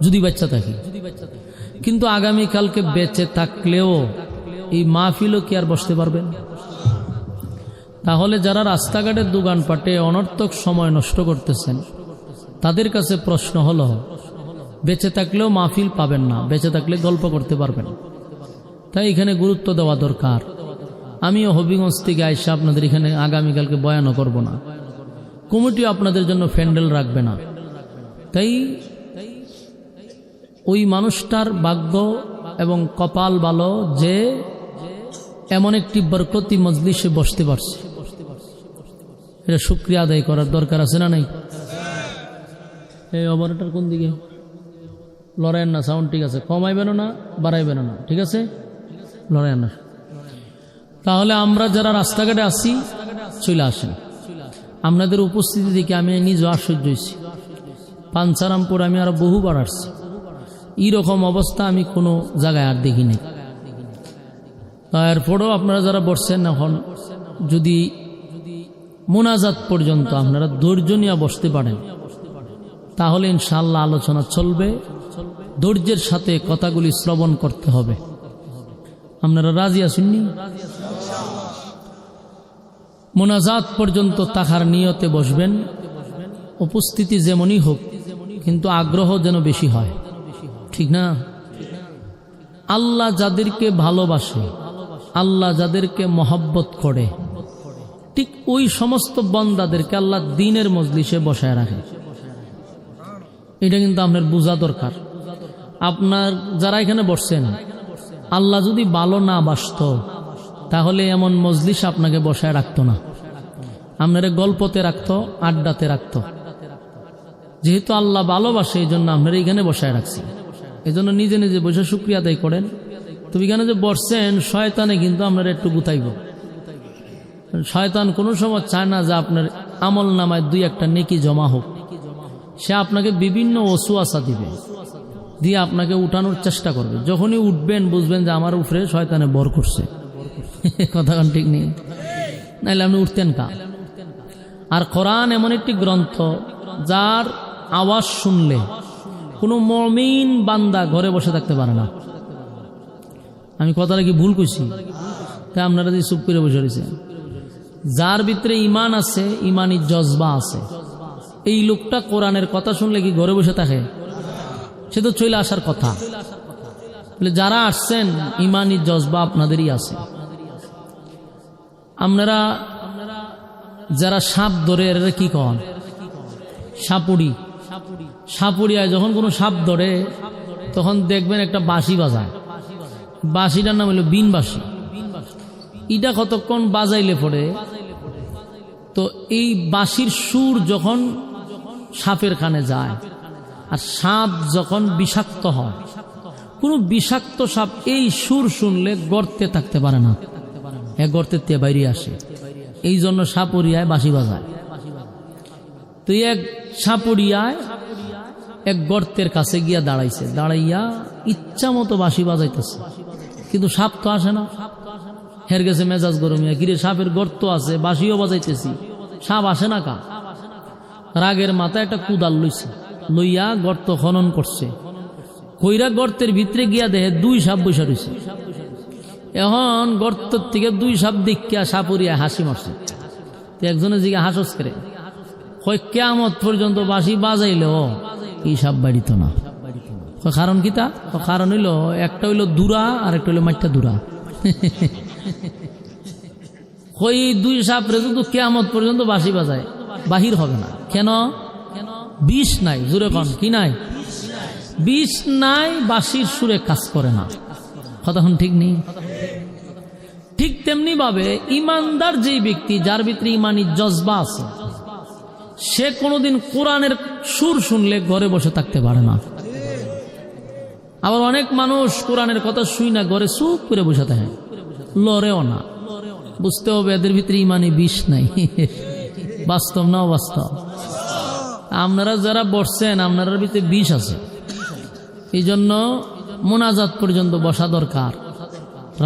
যদি বাচ্চা থাকি। কিন্তু আগামী কালকে বেঁচে থাকলেও এই মাহফিলও কি আর বসতে পারবেন? তাহলে যারা রাস্তাঘাটের দোকানপাটে অনর্থক সময় নষ্ট করতেছেন, তাদের কাছে প্রশ্ন হলো, বেঁচে থাকলেও মাহফিল পাবেন না, বেঁচে থাকলে গল্প করতে পারবেন। তাই এখানে গুরুত্ব দেওয়া দরকার। আমিও হবিগঞ্জ থেকে আইসা আপনাদের এখানে আগামীকালকে বয়ানও করব না, কমিটিও আপনাদের জন্য প্যান্ডেল রাখবে না। তাই ওই মানুষটার ভাগ্য এবং কপাল ভালো যে এমন একটি বরকতি মজলিসে বসতে পারছে। এটা শুকরিয়া আদায় করার দরকার আছে না নাই? এই অপারেটর কোন দিকে? লড়াইয়ের না, সাউন্ড ঠিক আছে, কমাইবেন না বাড়াইবেন না, ঠিক আছে, লড়াইয়ের না। তাহলে আমরা যারা রাস্তাঘাটে আসি চলে আসেন। আপনাদের উপস্থিতি দেখে আমি নিজে আশ্চর্য হয়েছি। পাঞ্চারামপুর আমি আরো বহুবার আসছি, এইরকম অবস্থা আমি কোনো জায়গায় আর দেখিনি। এরপরেও আপনারা যারা বসছেন এখন, যদি মোনাজাত পর্যন্ত আপনারা ধৈর্য নিয়ে বসতে পারেন তাহলে ইনশাআল্লাহ আলোচনা চলবে। ধৈর্যের সাথে কথাগুলি শ্রবণ করতে হবে। আপনারা রাজি আছেননি? মোনাজাত পর্যন্ত তাহার নিয়তে বসবেন। উপস্থিতি যেমনই হোক, কিন্তু আগ্রহ যেন বেশি হয়, ঠিক না? আল্লাহ যাদেরকে ভালোবাসে, আল্লাহ যাদেরকে মহব্বত করে, ঠিক ওই সমস্ত বান্দাদেরকে আল্লাহ দ্বীনের মজলিসে বসায় রাখে। এটা কিন্তু আপনার বোঝা দরকার। আপনার যারা এখানে বসছেন, আল্লাহ যদি ভালো না বাসত তাহলে এমন মজলিস আপনাকে বসায় রাখতো না, আপনারে গল্পতে রাখতো, আড্ডাতে রাখতো। যেহেতু আল্লাহ ভালোবাসে এই জন্য আপনারা এখানে বসায় রাখছে। এই জন্য নিজে নিজে বসে শুকরিয়া আদায় করেন। তো এখানে যে বসছেন, শয়তানে কিন্তু আপনারা একটু গুতাইব। শয়তান কোনো সময় চায় না যে আপনার আমল নামায় দুই একটা নেকি জমা হোক। সে আপনাকে বিভিন্ন ওসওয়াসা দিবে, দিয়ে আপনাকে উঠানোর চেষ্টা করবে। যখনই উঠবেন বুঝবেন যে আমার উপরে শয়তানে বর করছে। কথা ঠিক নেই, নাইলে আপনি উঠতেন কা? আর কোরআন এমন একটি গ্রন্থ যার আওয়াজ শুনলে কোনো মুমিন বান্দা ঘরে বসে থাকতে পারে না। আমি কথাটা কি ভুল কইছি? তাই আপনারা যে চুপ করে বসে রয়েছেন, যার ভিতরে ইমান আছে, ইমানি জজবা আছে, এই লোকটা কোরআনের কথা শুনলে কি ঘরে বসে থাকে? সে তো চলে আসার কথা। যারা আসছেন, ইমানি জজবা আপনাদেরই আছে। আপনারা যারা সাপ ধরে, এরা কি কন? সাপুড়ি। সাপুড়িয়ায় যখন কোনো সাপ ধরে তখন দেখবেন একটা বাঁশি বাজায়। বাঁশিটার নাম হলো বিন বাঁশি। ইটা কতক্ষণ বাজাইলে পড়ে, তো এই বাঁশির সুর যখন সাপের কানে যায়, আর সাপ যখন বিষাক্ত হয়, কোনো বিষাক্ত সাপ এই সুর শুনলে গর্তে থাকতে পারে না, গর্তের তে বাইরে আসে। এই জন্য সাপুরিয়ায় বাঁশি বাজায়। তো এক সাপুরিয়ায় এক গর্তের কাছে গিয়া দাঁড়াইছে, দাঁড়াইয়া ইচ্ছা মতো বাঁশি বাজাইতেছে, কিন্তু সাপ তো আসে না। হের গেছে মেজাজ গরমিয়া, গিরে সাপের গর্ত আছে, বাঁশিও বাজাইতেছি, সাপ আসে না কা? রাগের মাথায় একটা কুদাল লইছে, লইয়া গর্ত খনন করছে। কইরা গর্তের ভিতরে গিয়া দেখে দুই সাপ বসে রয়েছে। এখন গর্তের থেকে দুই সাপ দেখিয়া সাপুরিয়া হাসি মারছে। তো একজনের দিকে হাসস করে, কিয়ামত পর্যন্ত বাঁশি বাজাইলেও এই সাপ বাড়িত না। কারণ কি? তা কারণ হইল, একটা হইল দুরা আর একটা হইল মাইটা দুরা। ওই দুই সাপরে যদি কিয়ামত পর্যন্ত বাঁশি বাজায়, বাহির হবে না। কেন? বিষ নাই। জোরে কন, কি নাই? বিষ নাই, বাঁশির সুরে কাজ করে না। কতক্ষণ ঠিক নেই? ঠিক তেমনি ভাবে ইমানদার যেই ব্যক্তি, যার ভিতরে ইমানি জজবা আছে, সে কোনোদিন কোরআনের সুর শুনলে ঘরে বসে থাকতে পারে না। আবার অনেক মানুষ কোরআনের কথা শুই না, ঘরে চুপ করে বসে থাকে, লড়েও না। বুঝতে হবে এদের ভিতরে ইমানি বিষ নাই। বাস্তব না অবাস্তব? আপনারা যারা বসছেন, আপনার ভিতরে বিষ আছে। এই জন্য মোনাজাত পর্যন্ত বসা দরকার।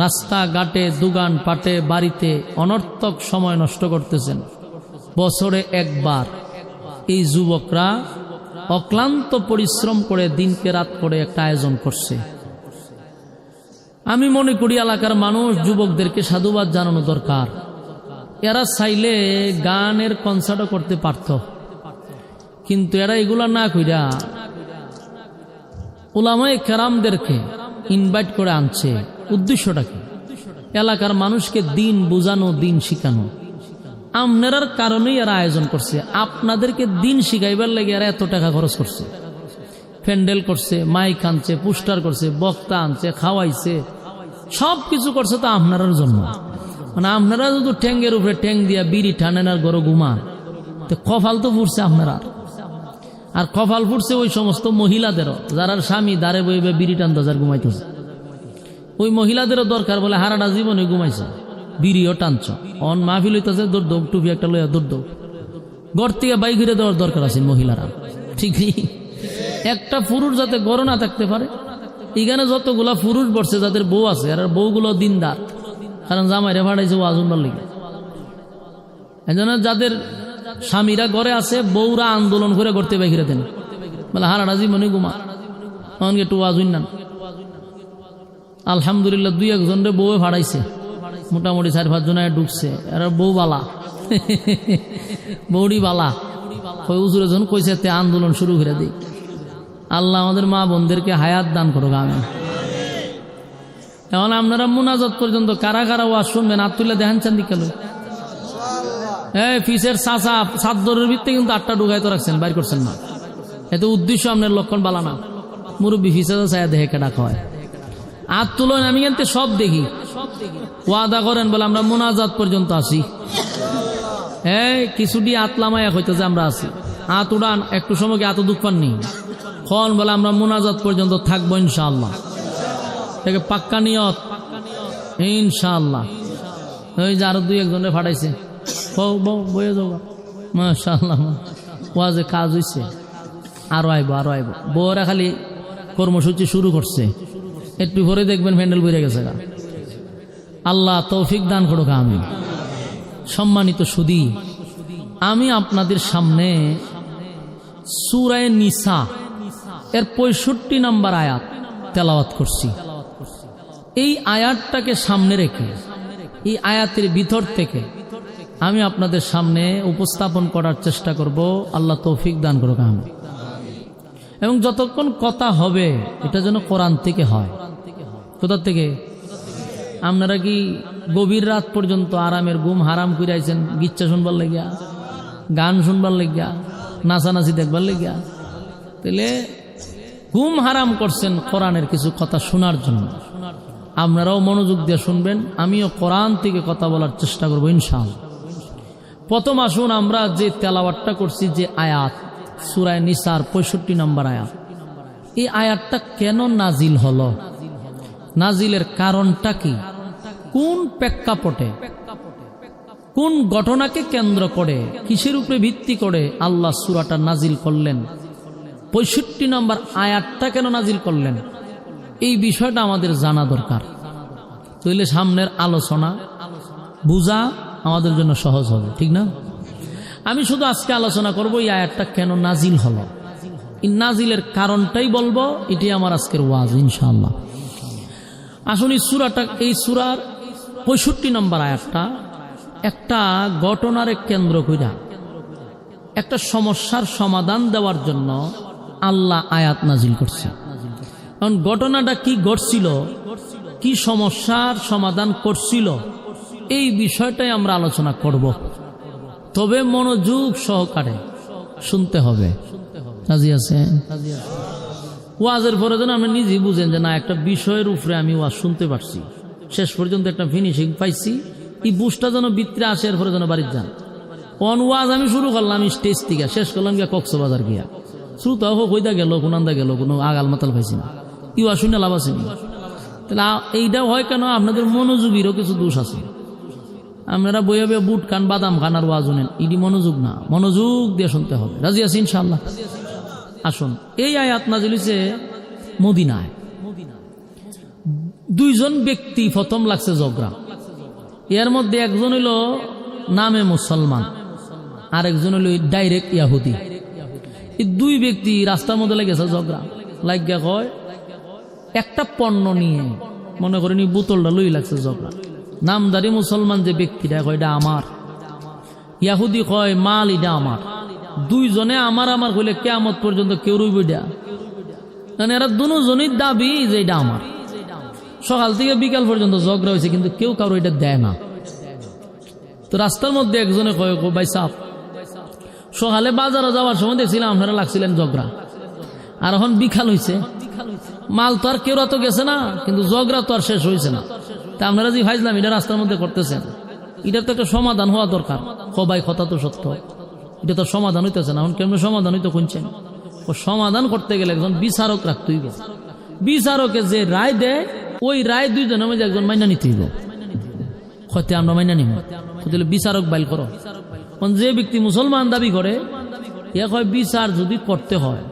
রাস্তা ঘাটে, দোকান পাটে, বাড়িতে অনর্থক সময় নষ্ট করতেছেন। বছরে একবার এই যুবকরা অক্লান্ত পরিশ্রম করে দিনকে রাত করে একটা আয়োজন করছে। আমি মনে করি এলাকার মানুষ, যুবকদেরকে সাধুবাদ জানানো দরকার। এরা চাইলে গানের কনসার্টও করতে পারত, কিন্তু এরা এগুলা না কইরা উলামায়ে কেরামদেরকে ইনভাইট করে আনছে। উদ্দেশ্যটা কি? এলাকার মানুষকে দিন বুঝানো, দিন শিখানো। আপনার কারণেই এরা আয়োজন করছে। আপনাদেরকে দিন শিখাইবার লাগে এরা এত টাকা খরচ করছে, প্যান্ডেল করছে, মাইক আনছে, পোস্টার করছে, বক্তা আনছে, খাওয়াইছে, সব কিছু করছে তো আপনার জন্য। মানে আপনারা যদি ট্যাঙ্গের উপরে ট্যাঙ্ক দিয়া বিড়ি টানেন আর গরো ঘুমান, তো কপাল তো ফুটছে আপনার, আর কপাল ফুটছে ওই সমস্ত মহিলাদেরও যারা স্বামী দাঁড়ে বইবে বিড়ি টান দাজার ঘুমাইতেছে। ওই মহিলাদেরও দরকার বলে হারাটা জীবনে ঘুমাইছে, বিড়িও টানছ, অন মাহফিল হইতেছে, দৌড় দৌড় টুপি একটা লইয়া দৌড় দৌড় ঘর থেকে বাইক ঘিরে দেওয়ার দরকার আছে মহিলারা। ঠিক একটা পুরুষ যাতে গড় না থাকতে পারে, এখানে যতগুলা পুরুষ বসছে যাদের বউ আছে, আর বউগুলো দিনদার, কারণ জামাইরে ভাড়াইছে ও আজুনবার লিগে। এজন্য যাদের স্বামীরা ঘরে আছে, বউরা আন্দোলন করে করতে বাইরে দেন, বলে হারাটা জীবনে ঘুমা, অনকে একটু আজুন না। আলহামদুলিল্লাহ 2-1 রে বউয়ে ভাড়াইছে, মোটামুটি 4-5 জনায় ঢুকছে, আর বউ বালা বৌড়ি বালা। ওই উজুরে যখন কইছে তে আন্দোলন শুরু করে দিই। আল্লাহ আমাদের মা বোনদেরকে হায়াত দান করুক, আমিন। এখন আপনারা মুনাজাত পর্যন্ত কারা কারা ওয়াজ শুনবেন, হাত তুলে দেখেন চান দিকে ফিসের চাচা সাতদরের ভিত্তি কিন্তু 8টা ঢুকাই তো রাখছেন, বাইর করছেন না। এতে উদ্দেশ্য আপনার লক্ষণ বালা না, মুরব্বী ফিসে চায়া দেখে কেডা হয়। হাত তুলেন, আমি কিন্তু সব দেখি। ওয়াদা করেন বলে আমরা মুনাজাত পর্যন্ত আসি। কিছুটি আতলামায়া হইতে যে আমরা আছি, হাত উড়ান, একটু সময় এত দুঃখ পাননি খন বলে আমরা মুনাজাত পর্যন্ত থাকবো ইনশাআল্লাহ। থেকে পাক্কা নিয়ত ইনশাআল্লাহ। ওই যে আরো 2-1 জনে ফাটাইছে, বয়ে যাবো মাশাআল্লাহ, ওয়াজে কাজ হইছে, আরো আইব আরো আইব। বউরা খালি কর্মসূচি শুরু করছে, একটু পরে দেখবেন প্যান্ডেল বেড়ে গেছে। আল্লাহ তৌফিক দান করুক, আমিন। সম্মানিত সুধী, আমি আপনাদের সামনে সূরা নিসা এর 65 নম্বর আয়াত তেলাওয়াত করছি। এই আয়াতটাকে সামনে রেখে, এই আয়াতের ভিতর থেকে আমি আপনাদের সামনে উপস্থাপন করার চেষ্টা করব। আল্লাহ তৌফিক দান করুক, আমিন। এবং যতক্ষণ কথা হবে এটা যেন কোরআন থেকে হয়। কোথা থেকে? আপনারা কি গভীর রাত পর্যন্ত আরামের ঘুম হারাম করে আইছেন গিচ্ছা শুনবার লাগিয়া, গান শুনবার লাগিয়া, নাচানাচি দেখবার লাগিয়া? তাহলে ঘুম হারাম করছেন কোরআনের কিছু কথা শোনার জন্য। আপনারাও মনোযোগ দিয়ে শুনবেন, আমিও কোরআন থেকে কথা বলার চেষ্টা করবো ইনশাআল্লাহ। প্রথম আসুন আমরা যে তেলাওয়াতটা করছি, যে আয়াত সূরা নিসার 65 নম্বর আয়াত, এই আয়াতটা কেন নাজিল হলো, নাজিলের কারণটা কি, কোন প্রেক্ষাপটে, কোন ঘটনাকে কেন্দ্র করে, কিসের উপরে ভিত্তি করে আল্লাহ সূরাটা নাজিল করলেন, 65 নম্বর আয়াতটা কেন নাজিল করলেন, এই বিষয়টা আমাদের জানা দরকার। তাহলে সামনের আলোচনা বুঝা আমাদের জন্য সহজ হবে, ঠিক না? আমি শুধু আজকে আলোচনা করব এই আয়াতটা কেন নাজিল হলো, এই নাজিলের কারণটাই বলবো। এটাই আমার আজকের ওয়াজ ইনশাআল্লাহ। আসুন এই সূরাটা, এই সূরার 65 নম্বর আয়াতটা একটা ঘটনার কেন্দ্র কইরা একটা সমস্যার সমাধান দেওয়ার জন্য আল্লাহ আয়াত নাজিল করছে। কারণ ঘটনাটা কি ঘটছিল, কি সমস্যার সমাধান করছিল, এই বিষয়টাই আমরা আলোচনা করব। তবে মনোযোগ সহকারে শুনতে হবে। রাজি আছেন? ওয়াজের পরে যেন আপনি নিজেই বুঝেন যে না, একটা বিষয়ের উপরে আমি ওয়াজ শুনতে পারছি, শেষ পর্যন্ত একটা ফিনিশিং পাইছি, এই বুঝটা যেন ভিতরে আসে, এরপরে যেন বাড়িতে যান। অন ওয়াজ আমি শুরু করলাম স্টেজ থেকে, শেষ করলাম গিয়া কক্সবাজার গিয়া, শ্রোতা হোক হইতা গেল, কোনান্দা গেল, কোনো আগাল মাতাল পাইছি না, ই ওয়াজ শুনে লাভ আসেনি। তাহলে এইটাও হয় কেন? আপনাদের মনোযোগীরও কিছু দোষ আছে। আপনারা বইয়া বইয়া বুট খান, বাদাম খান আর ওয়াজ শুনেন, ইডি মনোযোগ না, মনোযোগ দিয়ে শুনতে হবে। রাজি আছি ইনশাআল্লাহ? আসুন, এই আয়াত নাজিল হইছে মদিনায়। 2 জন ব্যক্তি প্রথম লাগছে ঝগড়া। এর মধ্যে একজন হইল নামে মুসলমান, আর একজন হইল ডাইরেক্ট ইয়াহুদি। এই 2 ব্যক্তি রাস্তার মধ্যে লেগেছে ঝগড়া। লাগিয়া কয় একটা পণ্য নিয়ে, মনে করেন বোতলটা লই লাগছে ঝগড়া। নামদারি মুসলমান যে ব্যক্তিটা কয় এটা আমার, ইয়াহুদি কয় মাল এটা আমার। 2 জনে আমার আমার কইলে কিয়ামত পর্যন্ত কেউ রইব এটা, মানে এরা দুজনই দাবি যে এটা আমার। সকাল থেকে বিকাল পর্যন্ত ঝগড়া হয়েছে, কিন্তু কেউ কারো এটা দেয় না। তো রাস্তার মধ্যে একজনে কয় ভাই সাহ, সকালে বাজারে যাওয়ার সময় দেখছিলাম আপনারা লাগছিলেন ঝগড়া, আর এখন বিকাল হয়েছে, মাল তো আর কেউ তো গেছে না, কিন্তু ঝগড়া তো আর শেষ হয়েছে না। তা আপনারা যে ভাইছিলাম এটা রাস্তার মধ্যে করতেছেন, এটার তো একটা সমাধান হওয়া দরকার। ভাই কথা তো সত্য, এটা তো সমাধান হইতেছে না। এখন কেমন সমাধান হইতো কোনছেন? ও সমাধান করতে গেলে একজন বিচারক রাখতে হইব। বিচারকে যে রায় দেয় ওই রায় দুইজনের মধ্যে একজন মাইনা নিতে হইব। হয়তো আমরা মাইনা নিব, বিচারক বাইল করো। যে ব্যক্তি মুসলমান দাবি করে এ হয় বিচার যদি করতে হয়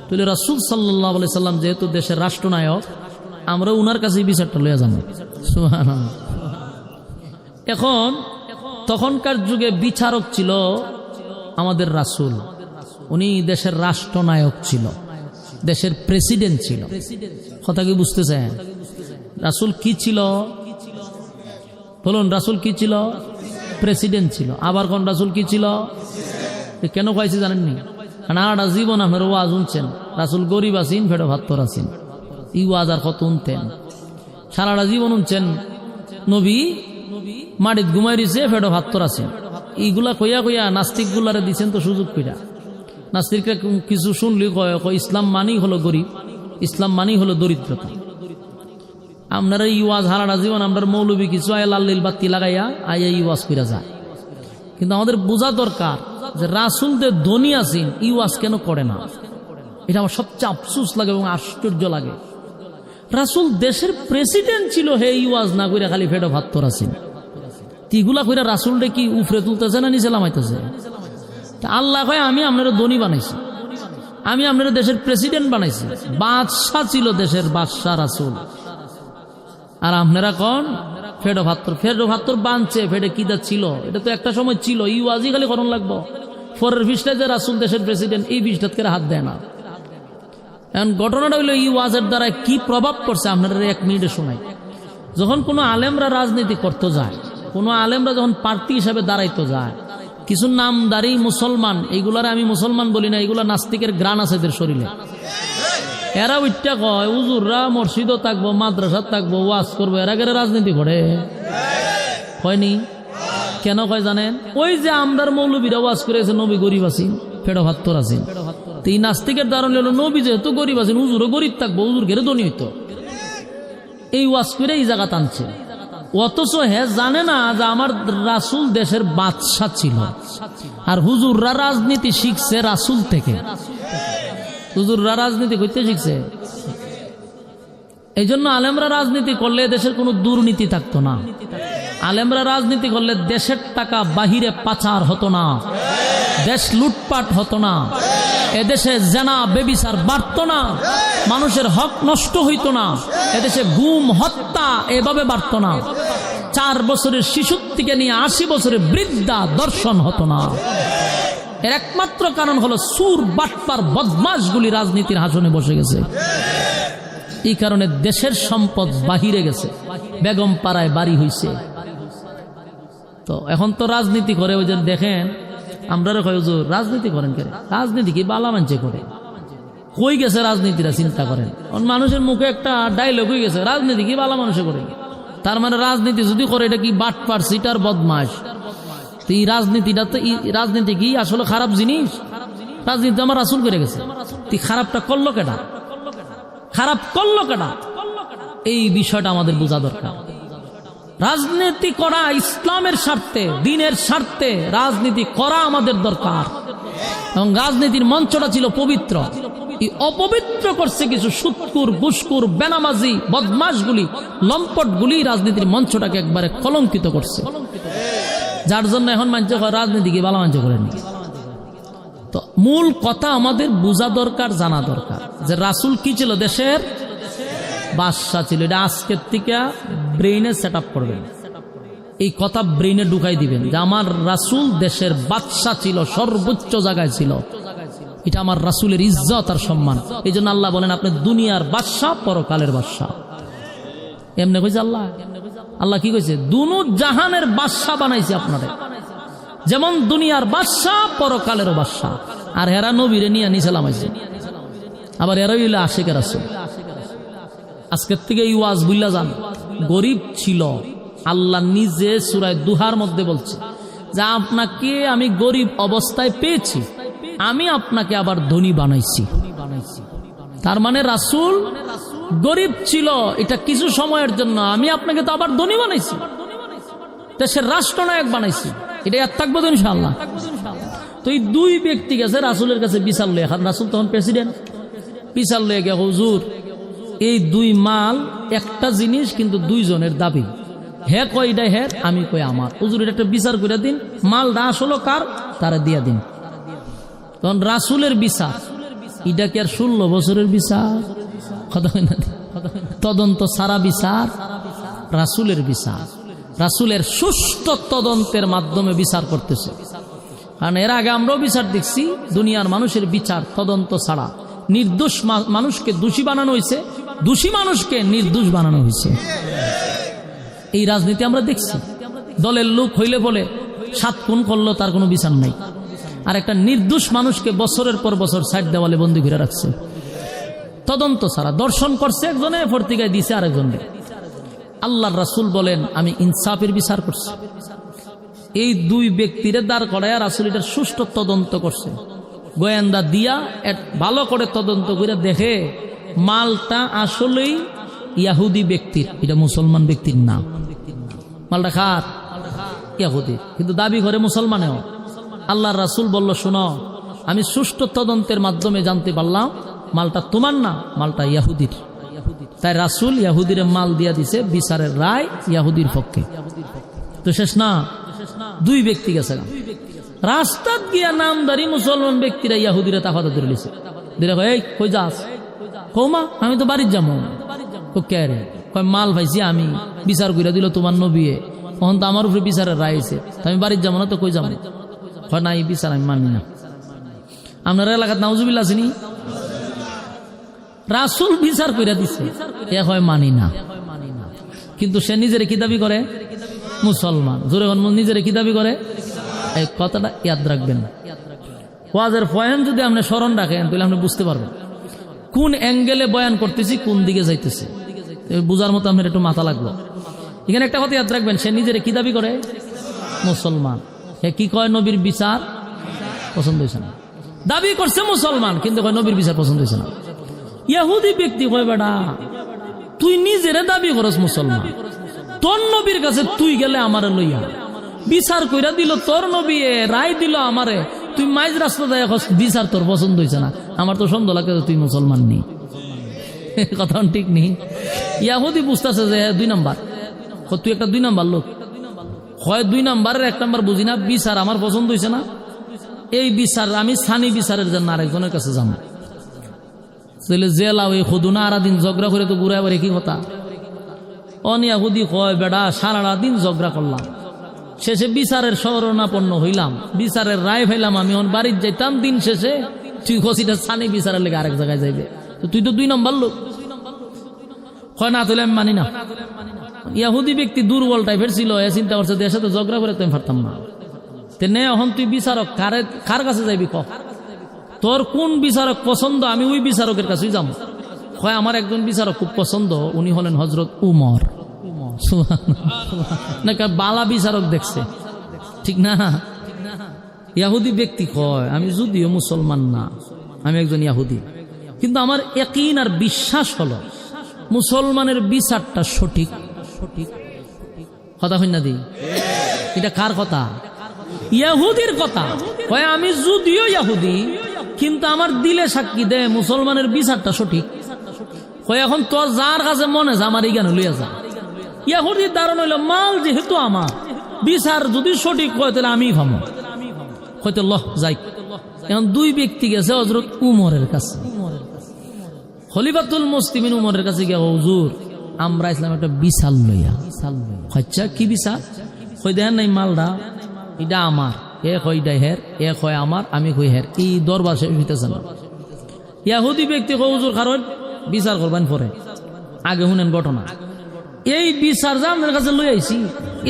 তাহলে রাসূল সাল্লাল্লাহু আলাইহি সাল্লাম যেহেতু দেশের রাষ্ট্রনায়ক, আমরা উনার কাছে বিচারটা লইয়া যাব। সুবহানাল্লাহ। এখন তখনকার যুগে বিচারক ছিল আমাদের রাসূল। উনি দেশের রাষ্ট্রনায়ক ছিল, দেশের প্রেসিডেন্ট ছিল। কথা কি বুঝতেছেন? রাসূল কি ছিল বলুন? রাসূল কি ছিল? প্রেসিডেন্ট ছিল। আবার কোন রাসূল কি ছিল? কেন কয়েছি জানেননি? কারণ জীবন আপনার ওয়াজ শুনছেন, রাসূল গরিব আছেন, ফেটো ভাত্তর আছেন, ই ওয়াজ আর কত শুনতেন। সারাটা জীবন শুনছেন নবী মাটিত ঘুমাই দিছে, ফেটো ভাত্তর আছেন। এইগুলা কইয়া কইয়া নাস্তিক গুলারে দিচ্ছেন তো সুযোগ কইরা। নাস্তিকরা কিছু শুনলি কয় ইসলাম মানেই হলো গরিব, ইসলাম মানেই হলো দরিদ্রতা। আপনারা এই ওয়াজ হারাটা জীবন আপনার মৌলবী কিছু আয় লাল্লিল বাতি লাগাইয়া আইয়া এই ওয়াজ কইরা যায়। কিন্তু আমাদের বোঝা দরকার যে রাসূলদের ধনী আছেন, এই ওয়াজ কেন করে না? এটা আমার সবচেয়ে আফসোস লাগে এবং আশ্চর্য লাগে। রাসূল দেশের প্রেসিডেন্ট ছিল, হে এই ওয়াজ না কইরা খালি ফেটো ভাত্তর আছেন। তিগুলা কইরা রাসূলটা কি উফরে তুলতেছে না নিচে নামাইতেছে? আল্লাহ কয় আমি আপনারা ধনী বানাইছি, আমি আপনারা দেশের প্রেসিডেন্ট বানাইছি। বাদশাহ ছিল দেশের বাদশাহ রাসূল, আর আপনারা কোন ফেটো ভাত্তর। ফেটো ভাত্তর বানছে, ফেটে কিদা ছিল? এটা তো একটা সময় ছিল। এই ওয়াজই খালি করণ লাগবো। পরের ফিসটা যে রাসূল দেশের প্রেসিডেন্ট, এই ফিসটাত করে হাত দেয় না। এখন ঘটনাটা হইলো এই ওয়াজের দ্বারা কি প্রভাব পড়ছে আপনারা 1 মিনিটে শোনাই। যখন কোনো আলেমরা রাজনীতি করতে যায়, কোনো আলেমরা যখন প্রার্থী হিসাবে দাঁড়াইতে যায়, কিছু নামদারি মুসলমান, এইগুলার আমি মুসলমান বলি না, এইগুলা নাস্তিকের গ্রাণ আছে এদের শরীরে। এরা উইটা কয় হুজুররা মসজিদও থাকবো, মাদ্রাসা থাকবো, ওয়াজ করবো, এরা গেলে রাজনীতি করে হয়নি। কেন কয় জানেন? ওই যে আমরার মৌলবীরা ওয়াজ করেছে নবী গরিব আছেন, ফেটো ভাত্তর আছেন। এই নাস্তিকের ধারণা হলো নবী যেহেতু গরিব আছেন, হুজুরও গরিব থাকবো, হুজুর ঘেরে ধনী হইতো। এই ওয়াজ করে এই জায়গা টানছে। অথচ হে জানে না যে আমার রাসূল দেশের বাদশাহ ছিল, আর হুজুররা রাজনীতি শিখছে রাসূল থেকে। হুজুররা রাজনীতি করতে শিখছে। এই জন্য আলেমরা রাজনীতি করলে দেশের কোনো দুর্নীতি থাকতো না। আলেমরা রাজনীতি করলে দেশের টাকা বাহিরে পাচার হতো না, দেশ লুটপাট হতো না, এদেশে জেনা বেবিচার বাড়তো না, মানুষের হক নষ্ট হইতো না, এদেশে গুম হত্যা এভাবে বাড়তো না, 4 বছরের শিশুর থেকে নিয়ে 80 বছরের বৃদ্ধা দর্শন হতো না। এর একমাত্র কারণ হলো সুর বাটপার বদমাশগুলি রাজনীতির আসনে বসে গেছে। এই কারণে দেশের সম্পদ বাহিরে গেছে, বেগম পাড়ায় বাড়ি হইছে। তো এখন তো রাজনীতি করে ওই যে দেখেন আমরা হুজুর রাজনীতি করেন কেন? রাজনীতি কি বালা মানছে করে? কই গেছে রাজনীতিরা? চিন্তা করেন। মানুষের মুখে একটা ডায়লগ হয়ে গেছে, রাজনীতি কি বালা মানুষে করে। তার মানে রাজনীতি যদি করে এটা কি বাটপার, সিটার, বদমাশ। এই রাজনীতিটা তো, রাজনীতি কি আসলে খারাপ জিনিস? রাজনীতি আমার রাসূল করে গেছে, তুই খারাপটা করলো কেডা? খারাপ করলো কেডা? এই বিষয়টা আমাদের বোঝা দরকার। রাজনীতি করা ইসলামের স্বার্থে, দ্বীনের স্বার্থে রাজনীতি করা আমাদের দরকার। এবং রাজনীতির মঞ্চটা ছিল পবিত্র, এই অপবিত্র করছে কিছু সুৎকুর, ঘুষখোর, বেনামাজি, বদমাশগুলি, লম্পটগুলি রাজনীতির মঞ্চটাকে একবারে কলঙ্কিত করছে। যার জন্য এখন মানছে রাজনীতি কি ভালো মানছে করেনি। তো মূল কথা আমাদের বোঝা দরকার, জানা দরকার যে রাসূল কি ছিল? দেশের বাদশা ছিল। এটা আজকের থেকে ব্রেইনে সেট আপ করবেন, এই কথা ব্রেইনে ঢুকাই দিবেন যে আমার রাসূল দেশের বাদশা ছিল, সর্বোচ্চ জায়গায় ছিল। এটা আমার রাসূলের ইজ্জত আর সম্মান। এই জন্য আল্লাহ বলেন আপনি দুনিয়ার বাদশা, পরকালের বাদশা। এমনি কইছে আল্লাহ। আল্লাহ কি কইছে? দুনো জাহানের বাদশা বানাইছে আপনাদের, যেমন দুনিয়ার বাদশা পরকালেরও বাদশা। আর হেরা নবীরে নিয়ে নিছিলাম আইছে, আবার এরা হইলে আশিকের রাসূল। আজকের থেকে এই ওয়াজ বুঝলা যান, গরিব ছিল। আল্লাহ নিজে সূরা দুহার মধ্যে বলছে যে আপনাকে আমি গরিব অবস্থায় পেয়েছি, আমি আপনাকে আবার ধনী বানাইছি। তার মানে রাসূল গরিব ছিল, এটা কিছু সময়ের জন্য, আমি আপনাকে তো আবার ধনী বানাইছি, দেশের রাষ্ট্রনায়ক বানাইছি। এটা আর থাকবো তো ইনশাআল্লাহ। তো এই দুই ব্যক্তি গেছে রাসূলের কাছে বিচার লয়ে। এখন রাসূল তখন প্রেসিডেন্ট, বিচার লয়ে গে, হুজুর এই দুই মাল একটা জিনিস কিন্তু দুইজনের দাবি, হে কয় এটা হে, আমি কই আমার। হুজুর এটা একটা বিচার করে দিন, মালটা আসলে কার, তারা দিয়া দিন। তখন রাসূলের বিচার, এটা কি আর 16 বছরের বিচার? কথা হয় না, তদন্ত সারা বিচার রাসূলের বিচার, রাসূলের সুষ্ঠু তদন্তের মাধ্যমে বিচার করতেছে। কারণ এর আগে আমরাও বিচার দেখছি, দুনিয়ার মানুষের বিচার তদন্ত ছাড়া নির্দোষ মানুষকে দোষী বানানো হয়েছে, দোষী মানুষকে নির্দোষ বানানো হয়েছে। এই রাজনীতি আমরা দেখছি। দলের লোক হইলে বলে 7 খুন করলো, তার কোনো বিচার নাই। আর একটা নির্দোষ মানুষকে বছরের পর বছর সাইড দেওয়ালে বন্দী করে রাখছে তদন্ত ছাড়া। দর্শন করছে একজনে, ফর্তিকায় দিছে আরেকজনে। আল্লাহর রাসূল বলেন আমি ইনসাফের বিচার করছি। এই দুই ব্যক্তিরে দাঁড় করায় রাসূল এটার সুষ্ঠু তদন্ত করছে। গোয়েন্দা দিয়া ভালো করে তদন্ত করে দেখে মালটা আসলেই ইয়াহুদি ব্যক্তির, এটা মুসলমান ব্যক্তির না। মালটা খার ইয়াহুদি, কিন্তু দাবি করে মুসলমানেও। আল্লাহর রাসূল বলল, শোনো, আমি সুষ্ঠু তদন্তের মাধ্যমে জানতে পারলাম মালটা তোমার না, মালটা ইয়াহুদির। তাই রাসূল ইয়াহুদির মাল দিয়া দিছে, বিচারের রায় ইয়াহুদির পক্ষে। তো শেষ না, দুই ব্যক্তি গেছে রাস্তাত গিয়া নামদারি মুসলমান ব্যক্তিরা ইয়াহুদিরা তাফাতা ধরে লিছে। এই কই যাস? কৌমা আমি তো বাড়ির যাবো। কে রে? কয় মাল পাইছি আমি, বিচার করে দিল তোমার নবী, তখন তো আমার উপরে বিচারের রায় হয়েছে, আমি বাড়ির যাবো না, তো কই যাবো? হয় না, এই বিচার আমি মানি না। আপনার এলাকাত নাউজুবিল্লাহ আছেনি? রাসূল বিচার করে দিছে, এ হয় মানি না। কিন্তু সে নিজের কি দাবি করে? মুসলমান। জোরে নিজের কি দাবি করে? এই কথাটা ইয়াদ রাখবেন। ওয়াজের পয়েন্ট যদি আপনি স্মরণ রাখেন তাহলে আপনি বুঝতে পারবেন কোন অ্যাঙ্গেলে বয়ান করতেছি, কোন দিকে যাইতেছি। বুঝার মতো আপনার একটু মাথা লাগলো। এখানে একটা কথা ইয়াদ রাখবেন, সে নিজের কি দাবি করে? মুসলমান। সে কি কয়? নবীর বিচার পছন্দ হয়েছে না। দাবি করছে মুসলমান, কিন্তু কয় নবীর বিচার পছন্দ হয়েছে না। ইহুদি ব্যক্তি কয়, বেটা তুই নিজের দাবি করস মুসলমান, তোর নবীর কাছে তুই গেলে আমারে লইয়া বিচার কইরা দিল, তোর নবী রায় দিল আমারে, তুই মাইজ রাস্তা দেয় বিচার তোর পছন্দ হয়েছে না। আমার তো সন্দেহ লাগে তুই মুসলমান নেই। কথা ঠিক নেই। ইহুদি বুঝতেছে যে 2 নাম্বার, তুই একটা 2 নাম্বার লোক। হয় 2 নাম্বারের 1 নাম্বার বুঝি না, বিচার আমার পছন্দ হয়েছে না, এই বিচার আমি সানি বিচারের জন্য আরেকজনের কাছে যাবো। জেলা ওই খুদুনা আরা দিন ঝগড়া করে তো ঘুরে আবার একই কথা। অনিয়াহুদি কয়, বেড়া সারাটা দিন ঝগড়া করলাম, শেষে বিচারের শরণাপন্ন হইলাম, বিচারের রায় পাইলাম, আমি বাড়ির যাইতাম, দিন শেষে তুই খসিটা সানি বিচারের লেগে আরেক জায়গায় যাইবে, তো তুই তো 2 নম্বর লোক। কয় না, তাহলে আমি মানি না। ইয়াহুদি ব্যক্তি দুর্বল টাইপের ছিল, এ চিন্তা করছে দেশের সাথে ঝগড়া করে তো আমি পারতাম না। নে এখন তুই বিচারক, কার কাছে যাইবি? ক তোর কোন বিচারক পছন্দ, আমি ওই বিচারকের কাছেই যাবো। হয় আমার একজন বিচারক খুব পছন্দ, উনি হলেন হযরত উমর। না বালা বিচারক দেখছে, ঠিক না? ইয়াহুদি ব্যক্তি কয়, আমি যদিও মুসলমান না, আমি একজন ইয়াহুদি, কিন্তু আমার ইয়াকিন আর বিশ্বাস হলো মুসলমানের বিচারটা সঠিক। কথা হই না দি? এটা কার কথা? ইয়াহুদির কথা। কয় আমি যদিও ইয়াহুদি, কিন্তু আমার দিলে সাক্ষী দেয় মুসলমানের বিচারটা সঠিক। কয় এখন তোর যার কাছে মনে যা, আমার এখানে লইয়া যা। ইয়াহুদির ধারণ হইল মাল যেহেতু আমার, বিচার যদি সঠিক হয় তাহলে আমি ভাবো, হয়তো লহ যাই। এখন 2 ব্যক্তি গেছে হযরত উমরের কাছে, খলিফাতুল মুসলিমিন উমরের কাছে গিয়ে, হুজুর আমরা ইসলাম একটা বিচার লইয়া। আচ্ছা কি বিচার? কই দেখেন নাই মালটা, এটা আমার, এ কয় হের, এ কয় আমার, আমি কই হের, এই দরবার শেষ হইতেছে না। ইয়াহুদি ব্যক্তি কয়, হুজুর কারণ বিচার করবেন পরে, আগে শুনেন ঘটনা। এই বিচার যে আপনার কাছে লই আইছি,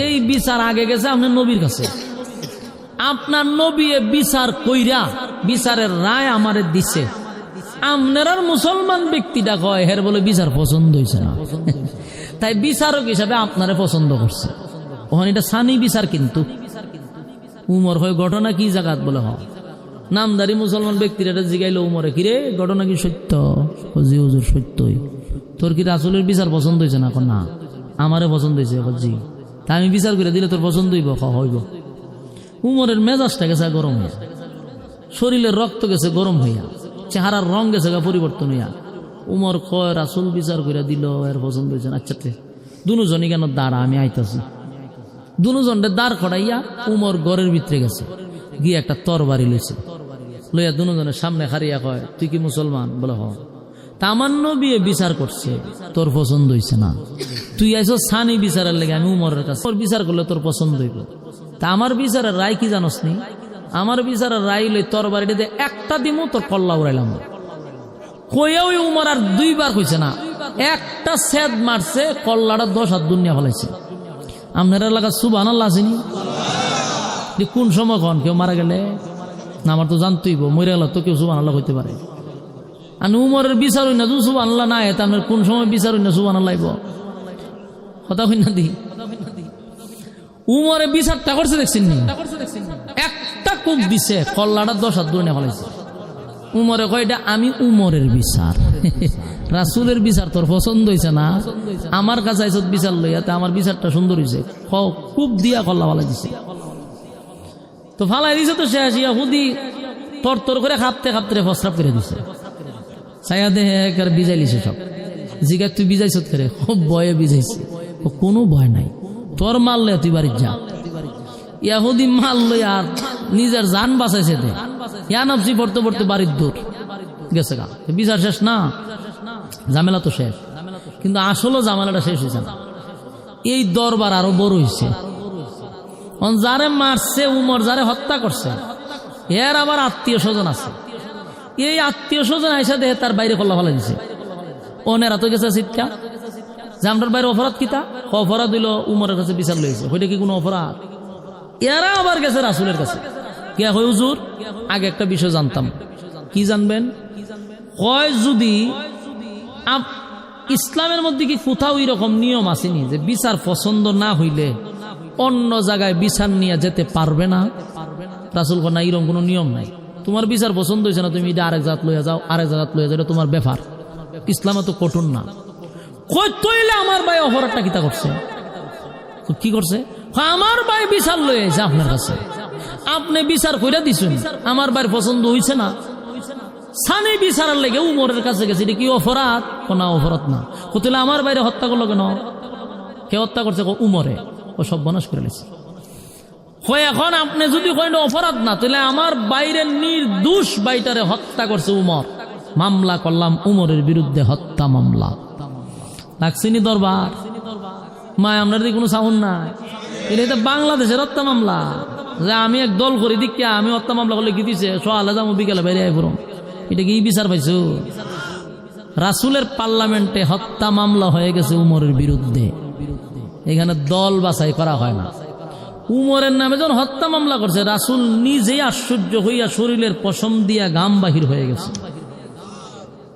এই বিচার আগে গেছে আপনার নবীর কাছে। আপনার নবী বিচার কইরা বিচারের রায় আমারে দিছে, আপনার মুসলমান ব্যক্তিটা কয় হের বলে বিচার পছন্দ হয়েছে না, তাই বিচারক হিসাবে আপনারে পছন্দ করছে। ওখানে এটা সানি বিচার। কিন্তু উমর হয় ঘটনা কি জায়গাত বলে, হ নামদারি মুসলমান ব্যক্তিরা জিগাইল উমরে, কিরে ঘটনা কি সত্য? জি হুজুর সত্যই। তোর কি রাসূলের বিচার পছন্দ হয়েছে না? না আমারে পছন্দ হয়েছে। জি, তা আমি বিচার করে দিলে তোর পছন্দ হইব? হইব। উমরের মেজাজটা গেছে গরম হয়ে, শরীরের রক্ত গেছে গরম হইয়া, চেহারার রং গেছে পরিবর্তন হইয়া। উমর কয় রাসূল বিচার করে দিল, এর পছন্দ হয়েছে। আচ্ছা দুজনই কেন দাঁড়া, আমি আইতাছি। দুজনটা দাঁড় করাইয়া উমর ঘরের ভিতরে গেছে, গিয়ে একটা তরবারি লইছে, লইয়া দুজনের সামনে হারিয়া কয় তুই কি মুসলমান? বলে হ। তা আমার নবী বিচার করছে, তোর পছন্দ হইছে না, তুই আইসো সানি বিচারের লেগে, আমি উমরের কাছে তোর বিচার করলে তোর পছন্দ হইব। তা আমার বিচারের রায় কি জানোস নি? আমার বিচারের রায় লই তরবারিটা দিয়ে একটা দিমু, তোর কল্লা উড়াইলাম। কইয়া ওই উমর আর দুইবার কইছে না, একটা সেদ মারছে, কল্লাটা 10 হাত দুনিয়া ফলাইছে। আপনার এলাকা সুবহানাল্লাহ আসেনি? কোন সময় কন কেউ মারা গেলে না, আমার তো জানতেইব, মরে গেল তো কেউ সুবহানাল্লাহ হইতে পারে। আর উমরের বিচার হই না যদি সুবহানাল্লাহ না হয়, আপনার কোন সময় বিচার হই না সুবহানাল্লাহ আইব? কথা হই না দি উমরে বিচারটা করছে দেখছেন নি? একটা কূপ দিছে, কল্লাটা 10 হাত দুনিয়া ফলাইছে। উমরে কয় এটা আমি উমরের বিচার, রাসূলের বিচার তোর পছন্দ হইছে না, আমার কাছে আইছত বিচার লইয়া, তা আমার বিচারটা সুন্দর হইছে, খুব দিয়া কল্লা ফালাই দিছে। তো ফালাই দিছে তো শেষ, ইয়াহুদি তর করে খাপতে খাপতে প্রস্রাব করে দিছে। ছায়া দেহে একার বিজাই লিছে সব। জিগা তুই বিজাইছত করে? খুব ভয়ে বিজাইছে। কোনো ভয় নাই, তোর মাল লইয়া তুই বাড়ি যা। ইয়াহুদি মাল লইয়া আর নিজের জান বাঁচাইছে দে, ইয়া নফসি পড়তে পড়তে বাড়ির দূর গেছে গা। বিচার শেষ না, ঝামেলা তো শেষ, কিন্তু আসলে ঝামেলাটা শেষ হয়েছে না। এই দরবার আরো বড় হয়েছে। যারে মারছে উমর, যারে হত্যা করছে, এর আবার আত্মীয় স্বজন আছে। এই আত্মীয় স্বজন আইসা দেহে তার বাইরে কল্লা ফেলা দিছে। ওনেরা তো গেছে চিৎকা, জামটার বাইরে অপরাধ কিতা? অপরাধ হইল উমরের কাছে বিচার লইছে, ওইটা কি কোনো অপরাধ? এরা আবার গেছে রাসূলের কাছে, কে হয় হুজুর আগে একটা বিষয় জানতাম। কি জানবেন? কয় যদি ইসলামের মধ্যে কি কোথাও এরকম নিয়ম আসেনি যে বিচার পছন্দ না হইলে অন্য জায়গায় বিচার নিয়ে যেতে পারবে না? রাসূল কয় না, এরকম কোনো নিয়ম নাই। তোমার বিচার পছন্দ হয়েছে না, তুমি এটা আরেক জায়গা লইয়া যাও, আরেক জায়গা লইয়া যাও, এটা তোমার ব্যাপার। ইসলামে তো কঠোর না। কই তৈলে আমার ভাই অপরাধটা কিতা করছে? কি করছে? আমার ভাই বিচার লইয়া আইছে আপনার কাছে, আপনি বিচার কইরা দিছেন, আমার ভাইয়ের পছন্দ হইছে না, সানি বিচারের লেগে উমরের কাছে গেছে, এটা কি অপরাধ? না অপরাধ না। কতলে আমার বাইরে হত্যা করলো কেন? কে হত্যা করছে? উমরে। ও সব বনাশ করে লেছে। এখন আপনি যদি কইন অপরাধ না, তাহলে আমার বাইরে নির্দোষ বাইটারে হত্যা করছে উমর, মামলা করলাম উমরের বিরুদ্ধে হত্যা মামলা। লাগছিনি দরবার? মা আপনার দিকে কোনো সাউন্ড নাই। এটা বাংলাদেশের হত্যা মামলা, যে আমি এক দল করি দিকে আমি হত্যা মামলা করলে কি দিছে, সকালে যাবো বিকেলে বাইরে আই পড়ো। এটা কি বিচার পাইছো? রাসূলের পার্লামেন্টে হত্যা মামলা হয়ে গেছে উমরের বিরুদ্ধে। এখানে দল বাছাই করা হয় না। উমরের নামে যখন হত্যা মামলা করছে, রাসূল নিজেই আশ্চর্য হইয়া শরীরের পশম দিয়া ঘাম বাহির হয়ে গেছে।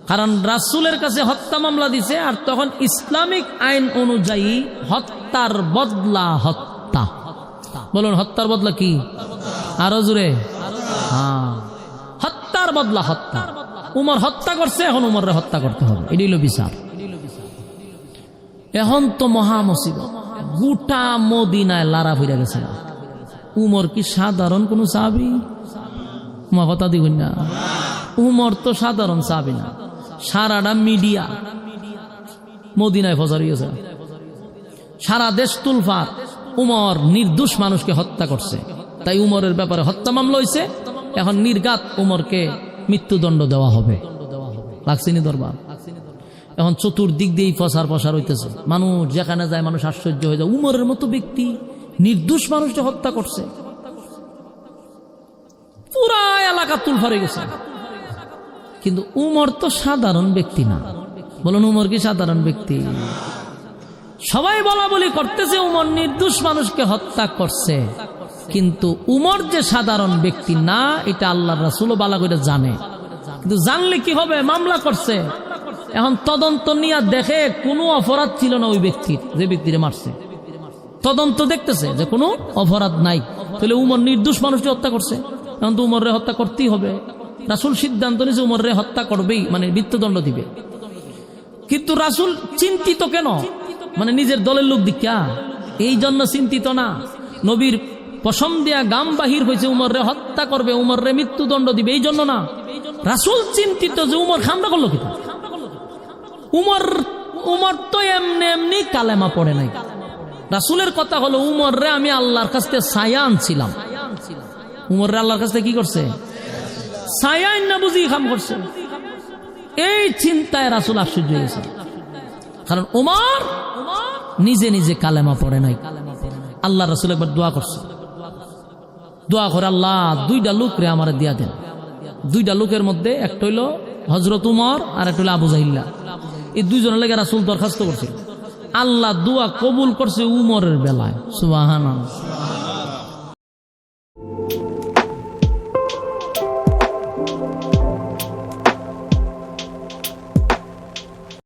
কারণ রাসূলের কাছে হত্যা মামলা দিছে, আর তখন ইসলামিক আইন অনুযায়ী হত্যার বদলা হত্যা। বলুন হত্যার বদলা কি? আরো জোরে। হ্যাঁ, হত্যার বদলা হত্যা। উমর হত্যা করছে, এখন উমরের হত্যা করতে হবে, এটাই হলো বিচার। এখন তো মহা মুসিবত, গোটা মদিনায় লারা ফিরে গেছে। উমর কি সাধারণ কোন সাহাবী? মা কথা দিবেন না, উমর তো সাধারণ সাহাবী না। সারাটা মিডিয়া মদিনায় ফজর হয়েছে, সারা দেশ তুলফার। উমর নির্দোষ মানুষকে হত্যা করছে, তাই উমরের ব্যাপারে হত্যা মামলা হয়েছে। এখন নির্ঘাত উমরকে মৃত্যুদণ্ড দেওয়া হবে। লাগছিনি দরবার? এখন চতুর্দিক দিয়ে প্রসার হইতেছে, মানুষ যেখানে যায় মানুষ আশ্চর্য হয়ে যায়, উমরের মতো ব্যক্তি নির্দোষ মানুষকে হত্যা করছে। পুরা এলাকা তুলফার হয়ে গেছে। কিন্তু উমর তো সাধারণ ব্যক্তি না। বলুন উমর কি সাধারণ ব্যক্তি? সবাই বলা বলি করতেছে উমর নির্দোষ মানুষকে হত্যা করছে, কিন্তু উমর যে সাধারণ ব্যক্তি না, এটা আল্লাহর রাসূলও বালা করে জানে। কিন্তু জানলে কি হবে? মামলা করছে, এখন তদন্ত নিয়ে দেখে কোনো অপরাধ ছিল না ওই ব্যক্তির, যে ব্যক্তিরে মারছে। তদন্ত দেখতেছে যে কোনো অপরাধ নাই, তাহলে উমর নির্দোষ মানুষকে হত্যা করছে, এখন তো উমরে হত্যা করতেই হবে। রাসূল সিদ্ধান্ত নিয়েছে উমরে হত্যা করবেই, মানে মৃত্যুদণ্ড দিবে। কিন্তু রাসূল চিন্তিত কেন? মানে নিজের দলের লোক দীক্ষা এই জন্য চিন্তিত না, নবীর পশম দিয়া গাম বাহির হয়েছে, উমররে হত্যা করবে, উমররে মৃত্যুদণ্ড দিবে। এই জন্য না, রাসূল চিন্তিত যে উমর খামটা করলো কি। উমর তো এমনি এমনি কালেমা পড়ে নাই। রাসূলের কথা হলো উমররে আমি আল্লাহর কাছ থেকে ছায়া আনছিলাম। উমররে আল্লাহর কাছ থেকে কি করছে? ছায়া না বুঝি খাম করছে। এই চিন্তায় রাসূল আশ্চর্য হয়েছে, কারণ উমর নিজে নিজে কালেমা পড়ে নাই। আল্লাহ রাসূল একবার দোয়া করছে, দোয়া করে আল্লাহ দুইটা লোক রে আমার দিয়া দেন। দুইটা লোকের মধ্যে একটা হইল হযরত উমর আর একটা হইল আবু জাহিল্লা। এই দুইজনের লেগে রাসূল দরখাস্ত করছে। আল্লাহ দোয়া কবুল করছে উমরের বেলায়। সুবহানাল্লাহ।